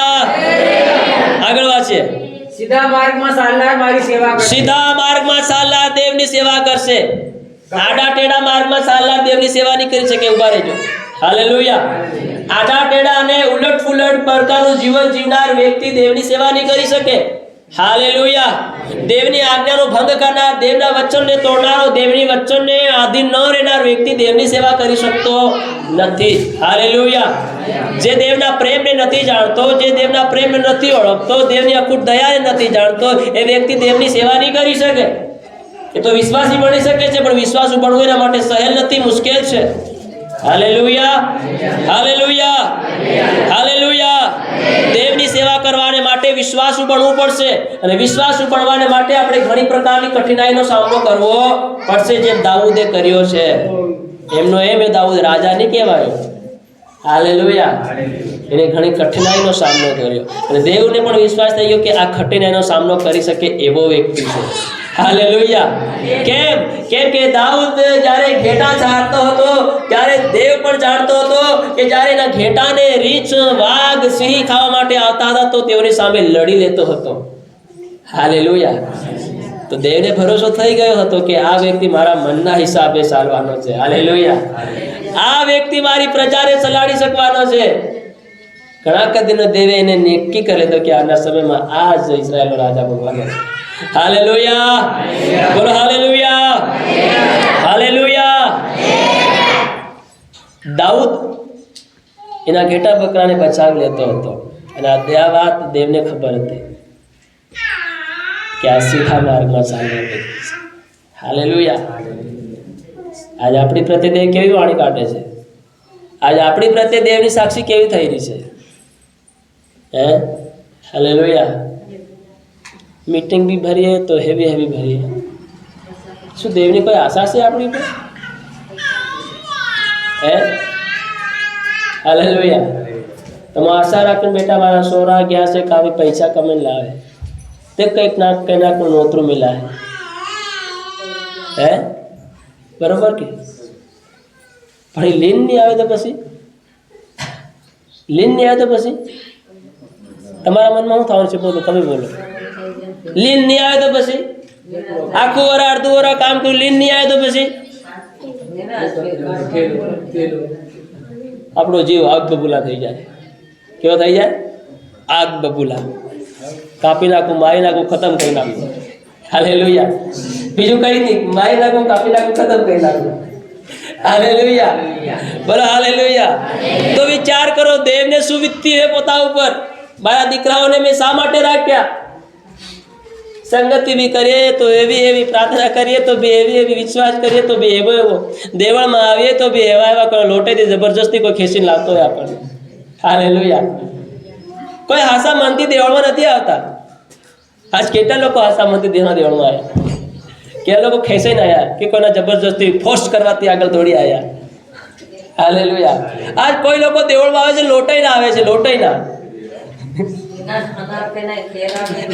આગળ વાંચીએ. સીધા માર્ગમાં ચાલનાર મારી સેવા કરશે. સીધા માર્ગમાં ચાલનાર દેવની સેવા કરશે. આડા ટેડા માર્ગમાં ચાલનાર દેવની સેવા નહીં કરી શકે. ઉભા રહેજો. હાલેલુયા. આડા ટેડા અને ઉલટ ફુલટ પ્રકારનું જીવન જીવનાર વ્યક્તિ દેવની સેવા નહીં કરી શકે. હાલેલુયા. દેવની આજ્ઞાનો ભંગ કરનાર, દેવના વચનને તોડનારો, દેવની વચનને આધીન ન રહેનાર વ્યક્તિ દેવની સેવા કરી શકતો નથી. હાલેલુયા. જે દેવના પ્રેમને નથી જાણતો, જે દેવના પ્રેમને નથી ઓળખતો, દેવની અખૂટ દયાને નથી જાણતો, એ વ્યક્તિ દેવની સેવા નહીં કરી શકે. એ તો વિશ્વાસી બની શકે છે, પણ વિશ્વાસુ બનવું એના માટે સહેલ નથી, મુશ્કેલ છે. હાલેલુયા. હાલેલુયા. હાલેલુયા. દેવની સેવા કરવાને માટે વિશ્વાસુ બનવું પડશે. અને વિશ્વાસુ બનવાને માટે આપણે ઘણી પ્રકારની કઠિનાઈનો સામનો કરવો પડશે, જેમ દાઉદે કર્યો છે. એમનો એ દાઉદ રાજા નહીં કહેવાયો. હાલેલુયા. એને ઘણી કઠિનાઈનો સામનો કર્યો અને દેવને પણ વિશ્વાસ થઈ ગયો કે આ કઠિનાઈનો સામનો કરી શકે એવો વ્યક્તિ છે. હાલેલુયા. કેમ કે દાઉદ જ્યારે ઘેટા ચારતો હતો ત્યારે દેવ પણ જાણતો હતો કે જ્યારે એના ઘેટાને રીંછ, વાઘ, સિંહ ખાવા માટે આવતા હતા તો તેઓની સામે લડી લેતો હતો. હાલેલુયા. તો દેવને ભરોસો થઈ ગયો હતો કે આ વ્યક્તિ મારા મનના હિસાબે ચાલવાનો છે. હાલેલુયા. આ વ્યક્તિ મારી પ્રજાને ચલાડી શકવાનો છે. ઘણા કદીનો દેવે એને નક્કી કરે તો કે આના સમયમાં આ જ ઇઝરાયલનો રાજા બનવાનો છે. હાલેલુયા. બોલો હાલેલુયા. હાલેલુયા. દાઉદ એના ઘેટા બકરાને બચાવી લેતો હતો અને આ વાત દેવને ખબર હતી કે આ સીધા માર્ગમાં ચાલવા વ્યક્તિ છે. હાલેલુયા. આજે આપણી પ્રત્યે દેવ કેવી વાણી કાઢે છે? આજે આપણી પ્રત્યે દેવની સાક્ષી કેવી થઈ રહી છે? હે? હાલેલુયા. મીટિંગ બી ભરીએ તો હેવી ભરીએ. શું દેવની કોઈ આશા છે આપણી પર? હે? હાલેલુયા. તમે આશા રાખીને બેટા મારા સોરા ગયા છે કાવી પૈસા કમાઈને લાવે તે કંઈક ના નોતરું મિલાય. હે? બરોબર કે? પણ લીન નહીં આવે તો પછી તમારા મનમાં શું થવાનું છે? બોલો, તમે બોલો. લીન નહીં આવે તો પછી આખું વરા અડધું વરા કામ કર્યું, લીન નહીં આવે તો પછી આપણો જીવ આગ બબૂલા થઈ જાય. કેવો થઈ જાય? આગ બબૂલા. કાપી નાખું, મારી નાખું, ખતમ કરી નાખું. હાલેલુયા. બીજું કઈ નહીં, મારી નાખું, કાપી નાખું, ખતમ કરી નાખું. હાલેલુયા. બોલો હાલેલુયા. તો વિચાર કરો, દેવને શું વીતતી હે પોતા ઉપર. મારા દીકરાઓને મેં શા માટે રાખ્યા? સંગતિ બી કરીએ તો એવી પ્રાર્થના કરીએ તો બી એવી વિશ્વાસ કરીએ તો બી એવો દેવળમાં આવીએ તો બી એવા કોઈ લોટેથી જબરજસ્તી કોઈ ખેંચીને લાવતો હોય આપણને. હાલેલુયા. કોઈ હાસા મનથી દેવળમાં નથી આવતા. આજ કેટલા લોકો હાસા મનથી દેવળમાં આવ્યા? કે લોકો ખેંચાઈને આવ્યા કે કોઈના જબરજસ્તી ફોર્સ કરવાથી આગળ દોડી આવ્યા? હાલેલુયા. આજ કોઈ લોકો દેવળમાં આવે છે લોટાઈને આવે છે, લોટાઈના.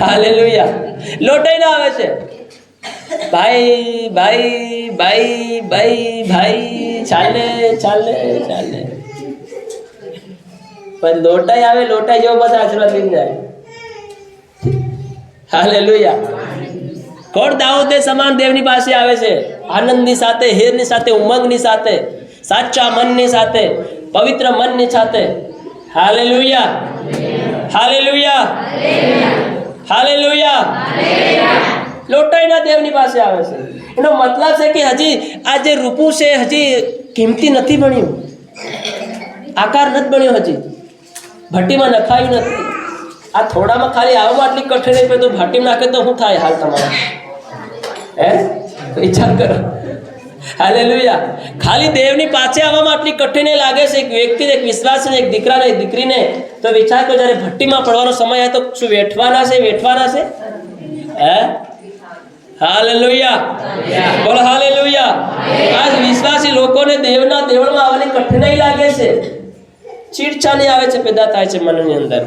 હાલેલુયા. લોટાઈને આવે છે. ભાઈ ભાઈ ભાઈ ભાઈ ભાઈ ચાલે ચાલે ચાલે પણ લોટાઈ આવે, લોટાઈ જેવો બસ આશીર્વાદ લઈને જાય. હાલેલુયા. કોણ દાઉદે સમાન દેવની પાસે આવે છે? આનંદની સાથે, હેરની સાથે, ઉમંગની સાથે, સાચા મનની સાથે, પવિત્ર મનની સાથે. Hallelujah, hallelujah, hallelujah. લોટાઈના દેવની પાસે આવે છે. એનો મતલબ છે કે હજી આ જે રૂપું છે હજી કિંમતી નથી બન્યું, આકાર નથી બન્યો, હજી ભટ્ટીમાં નખાયું નથી. આ થોડામાં ખાલી આવવામાં આટલી કઠિનાઈ પડે તો ભટ્ટીમાં નાખે તો શું થાય હાલ તમારા? હે, વિચાર કરો. હાલેલુયા. ખાલી દેવની પાસે આવવામાં આટલી કઠિનાઈ લાગે છે એક વ્યક્તિને, એક વિશ્વાસને, એક દીકરાને, એક દીકરીને, તો વિચાર કરો જ્યારે ભટ્ટીમાં પડવાનો સમય આવે તો શું વેઠવાના છે? વેઠવાના છે? હે, હાલેલુયા, બોલો હાલેલુયા. આજ વિશ્વાસી લોકોને દેવના દેવળમાં આવવાની કઠિનાઈ લાગે છે, ચીડછાની આવે છે, પેદા થાય છે મનની અંદર.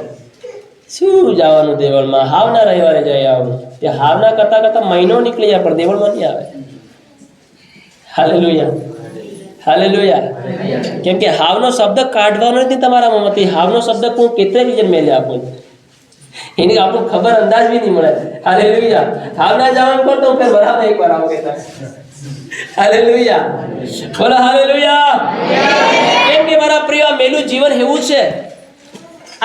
શું જવાનું દેવળમાં? હાવના રવિવારે જઈ આવું, એ હાવના કરતા કરતા મહિનો નીકળી જાય પણ દેવળમાં નહીં આવે. Hallelujah, hallelujah. કેમ કે હાવનો શબ્દ કાઢવાનો નથી તમારા મોંમાંથી. હાવનો શબ્દ હું કેટલે રીજન મેલે આપું, એની આપણને ખબર અંદાજ બી નહીં મળે. હાલેલુયા. હાવના જવાનું કોણ તો ફેર બરાબર એક વાર આવું કહેતા. હાલેલુયા, બોલો હાલેલુયા. કેમ કે મારા પ્રિય મેલું જીવન એવું છે,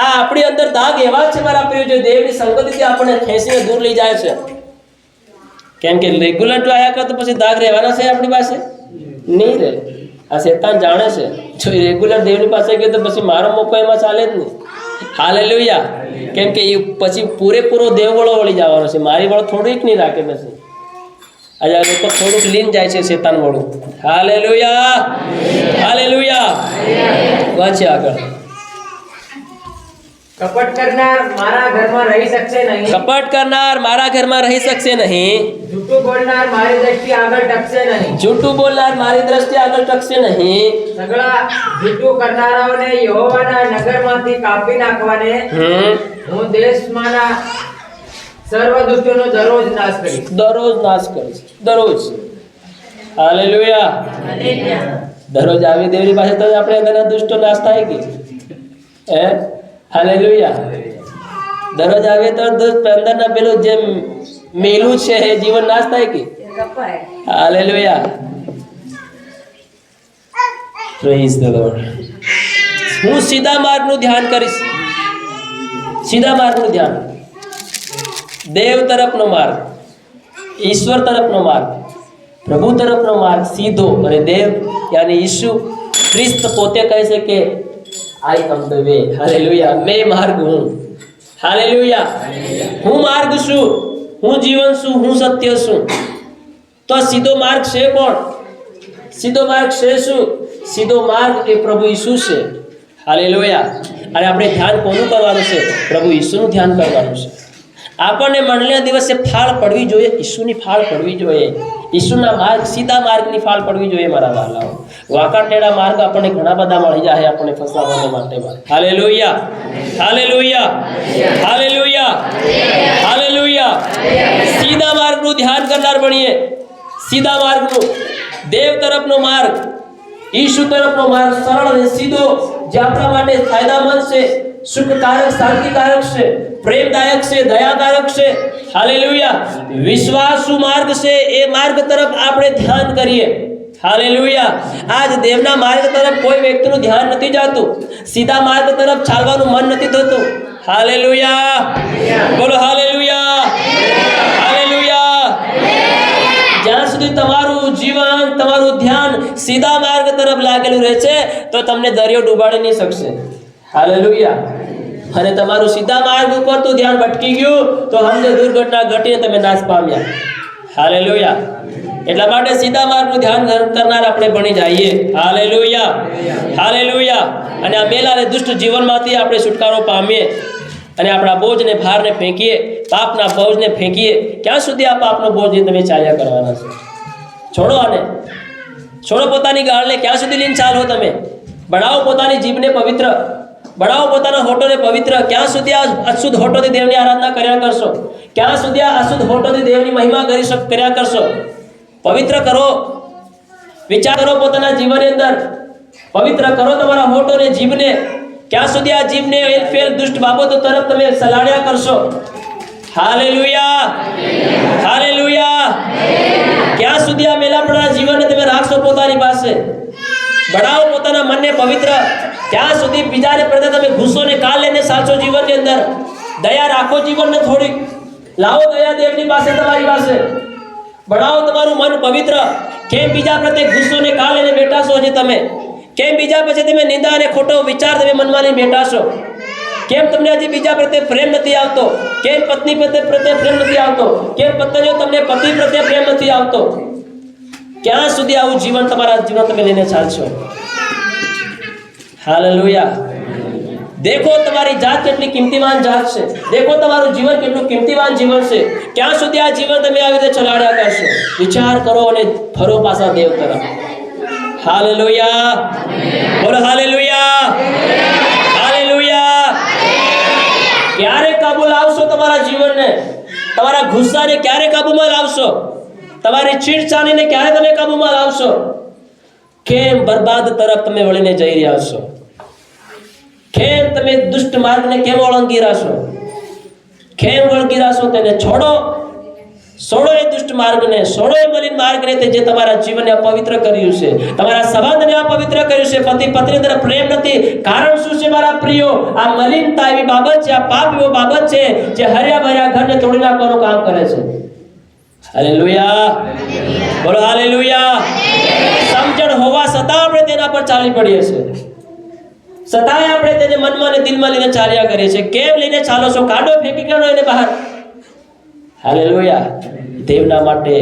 આ આપણી અંદર દાગ એવા છે મારા પ્રિય, જો દેવની સંગતિથી આપણને ખેંચીને દૂર લઈ જાય છે. કેમ કે રેગ્યુલર જો આયા કરે તો પછી દાગ રહેવાના છે આપણી પાસે? નહીં રહે. આ શેતાન જાણે છે, જો રેગ્યુલર દેવની પાસે ગયો તો પછી મારો મોકો એમાં ચાલે જ નહીં. હાલેલુયા. કેમ કે એ પછી પૂરેપૂરો દેવવાળો વળી જવાનો છે, મારી વાળો થોડીક નહીં રાખે. પછી આજે લોકો થોડુંક લીન જાય છે શેતાન વાળું. Hallelujah, hallelujah. વાંચે આગળ. કપટ કરનાર મારા ઘરમાં રહી શકશે નહીં. કપટ કરનાર મારા ઘરમાં રહી શકશે નહીં. જૂઠું બોલનાર મારી દ્રષ્ટિ આગળ ટકશે નહીં. જૂઠું બોલનાર મારી દ્રષ્ટિ આગળ ટકશે નહીં. સગળા જૂઠું કરનારાઓને યહોવાના નગરમાંથી કાપી નાખવાને હું દેશમાંના સર્વ દુષ્ટોનો દરરોજ નાશ કરીશ. દરરોજ નાશ કરીશ, દરરોજ. હાલેલુયા. દરરોજ આવી દેવની પાસે તો આપણે અંદરના દુષ્ટો નાશ થાય કે હે? હાલેલુયા. દરરોજ આવે તો અંદરના પેલું જે મેલું છે એ જીવન નાશ થાય કે? હાલેલુયા. Praise the lord. હું સીધા માર્ગનું ધ્યાન કરીશ. સીધા માર્ગનું ધ્યાન, દેવ તરફનો માર્ગ, ઈશ્વર તરફનો માર્ગ, પ્રભુ તરફનો માર્ગ સીધો. અને દેવ યાની ઈસુ ખ્રિસ્ત પોતે કહે છે કે આઈ એમ ધ વે. હાલેલુયા. મેં માર્ગ હું. હાલેલુયા. હું માર્ગ છું, હું જીવન છું, હું સત્ય છું. તો સીધો માર્ગ છે કોણ? સીધો માર્ગ છે શું? સીધો માર્ગ એ પ્રભુ ઈસુ છે. હાલેલુયા. અને આપણે ધ્યાન કોનું કરવાનું છે? પ્રભુ ઈસુનું ધ્યાન કરવાનું છે. આપણને મંડળના દિવસે ફાળ પડવી જોઈએ, ઈસુની ફાળ પડવી જોઈએ, ઈસુના માર્ગ, સીધા માર્ગની ફાળ પડવી જોઈએ મારા વાલાઓ. વાંકા ટેડા માર્ગ આપણને ઘણા બધા મળી જાય આપણને ફસાવવા માટે. Hallelujah, hallelujah, hallelujah, hallelujah. સીધા માર્ગનું ધ્યાન કરનાર બનીએ. સીધા માર્ગનું, દેવ તરફનો માર્ગ, ઈસુ તરફનો માર્ગ સરળ અને સીધો, જે આપણા માટે ફાયદામંદ છે, સુખકારક, શાંતિકારક છે, પ્રેમદાયક છે, દયાકારક છે. હાલેલુયા. વિશ્વાસુ માર્ગ છે, એ માર્ગ તરફ આપણે ધ્યાન કરીએ. હાલેલુયા. આજ દેવના માર્ગ તરફ કોઈ વ્યક્તિનું ધ્યાન નથી જતું, સીધા માર્ગ તરફ ચાલવાનું મન નથી થતું. હાલેલુયા, બોલો હાલેલુયા, હાલેલુયા. જ્યાં સુધી તમારું જીવન, તમારું ધ્યાન સીધા માર્ગ તરફ લાગેલું રહે છે તો તમને દરિયો ડૂબાડી નહીં શકશે. હાલેલુયા. અને તમારું સીધા માર્ગ ઉપર તો ધ્યાન ભટકી ગયું તો હમને દુર્ઘટના ઘટીને તમે નાશ પામ્યા. હાલેલુયા. એટલા માટે સીધા માર્ગનું ધ્યાન કરનાર આપણે બની જઈએ. Hallelujah, hallelujah. અને આ મેલા અને દુષ્ટ જીવનમાંથી આપણે છુટકારો પામીએ અને આપણા બોજને, ભારને ફેંકીએ, પાપના બોજને ફેંકીએ. ક્યાં સુધી આ પાપનો બોજ તમે ચાલ્યા કરવાના છે? છોડો આને, છોડો પોતાની ગાળને. ક્યાં સુધી લઈને ચાલો તમે? બનાવો પોતાની જીભને પવિત્ર, બનાવો પોતાના હોઠોને પવિત્ર. ક્યાં સુધી આ અશુદ્ધ હોઠોથી દેવની આરાધના કર્યા કરશો? ક્યાં સુધી આ અશુદ્ધ હોઠોથી દેવની મહિમા કર્યા કરશો? પવિત્ર કરો. વિચાર કરો પોતાના જીવનની અંદર. પવિત્ર કરો તમારા હોઠોને, જીભને. ક્યાં સુધી આ જીભને એલફેલ દુષ્ટ બાબતો તરફ તમે સલાડ્યા કરશો? Hallelujah, hallelujah. ક્યાં સુધી આ મેલાપણા જીવનને તમે રાખશો પોતાની પાસે? બનાવો પોતાના મનને પવિત્ર. ત્યાં સુધી બીજાને પ્રત્યે તમે ગુસ્સો ને કાલ લઈને સાચો જીવનની અંદર દયા રાખો. જીવનને થોડી લાવો દયા દેવની પાસે, તમારી પાસે. બનાવો તમારું મન પવિત્ર. કેમ બીજા પ્રત્યે ગુસ્સો ને કાલ લઈને બેઠા છો? હજી તમે કેમ બીજા પછી તમે નિંદા અને ખોટો વિચાર તમે મનમાં લઈને બેઠા છો? કેમ તમને હજી બીજા પ્રત્યે પ્રેમ નથી આવતો? કેમ પત્ની પ્રત્યે પ્રેમ નથી આવતો? કેમ પત્નીઓ તમને પતિ પ્રત્યે પ્રેમ નથી આવતો? ક્યાં સુધી આવું જીવન તમારા જીવન તમે લઈને ચાલશો? હાલેલુયા. દેખો તમારી જાત કેટલી કિંમતીવાન જાત છે. દેખો તમારું જીવન કેટલું કિંમતીવાન જીવન છે. ક્યાં સુધી આ જીવન તમે આવી રીતે ચલાડ્યા કરશો? વિચાર કરો અને ફરો પાછા દેવ તરફ. હાલેલુયા, બોલો હાલેલુયા, હાલેલુયા. ક્યારે કાબુ લાવશો તમારા જીવનને? તમારા ગુસ્સાને ક્યારે કાબુમાં લાવશો? તમારી ચીડચાણીને ક્યારે તમે કાબુમાં લાવશો? કેમ બરબાદ તરફ તમે વળીને જઈ રહ્યા છો? કેમ તમે દુષ્ટ માર્ગને કેમ ઓળંગી રહ્યા છો? કેમ વળગી રહ્યા છો? તેને છોડો. છોડો એ દુષ્ટ માર્ગને, છોડો એ મલિન માર્ગને, તે જે તમારા જીવનને અપવિત્ર કર્યું છે, તમારા સંબંધને અપવિત્ર કર્યું છે. પતિ પત્ની અંદર પ્રેમ નથી. કારણ શું છે મારા પ્રિયો? આ મલિનતા એવી બાબત છે, આ પાપ એવો બાબત છે જે હર્યા ભર્યા ઘરને તોડી નાખવાનું કામ કરે છે. હાલેલુયા, બોલો હાલેલુયા. સમજણ હોવા છતાં આપણે તેના પર ચાલી પડીએ છીએ. છતાંય આપણે તેને મનમાં અને દિલમાં લઈને ચાલ્યા કરીએ છીએ. કેમ લઈને ચાલો છો? કાઢો, ફેંકી કાઢો એને બહાર. હાલેલુયા. દેવના માટે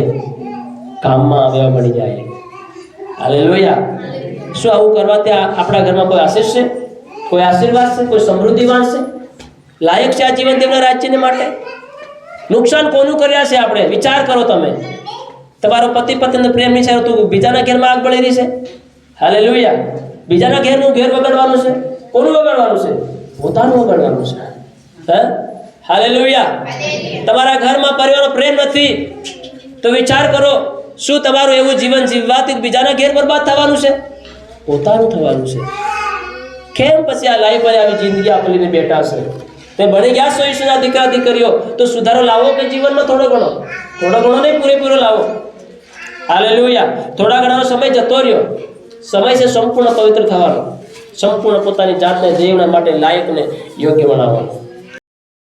કામમાં આવ્યા બની જાય. હાલેલુયા. શું આવું કરવાથી આપણા ઘરમાં કોઈ આશીષ છે? કોઈ આશીર્વાદ છે? કોઈ સમૃદ્ધિવાન છે? લાયક છે આ જીવન દેવના રાજ્યને માટે? નુકસાન કોનું કર્યા છે આપણે? વિચાર કરો તમે. તમારો પતિ પત્નીનો પ્રેમ નહીં છે, તું બીજાના ઘરમાં આગ બળી રહી છે. હાલેલુયા. બીજાના ઘેરનું ઘેર વગાડવાનું છે. કોનું વગાડવાનું છે? પોતાનું વગાડવાનું છે. હે? હાલેલુયા. તમારા ઘરમાં પરિવારનો પ્રેમ નથી તો વિચાર કરો, શું તમારું એવું જીવન જીવવાથી બીજાના ઘેર બરબાદ થવાનું છે? પોતાનું થવાનું છે. કેમ પછી આ લાઈફ આવી જિંદગી આપીને બેઠા છે? તે ભણી ગયા છો ઈશ્વરના દીકરા દીકરીઓ, તો સુધારો લાવો કે જીવનમાં થોડો ઘણો નહીં, પૂરેપૂરો લાવો. હાલેલુયા. થોડા ઘણાનો સમય જતો રહ્યો. સમય છે સંપૂર્ણ પવિત્ર થવાનો, સંપૂર્ણ પોતાની જાતને દેવના માટે લાયક ને યોગ્ય બનાવવાનો.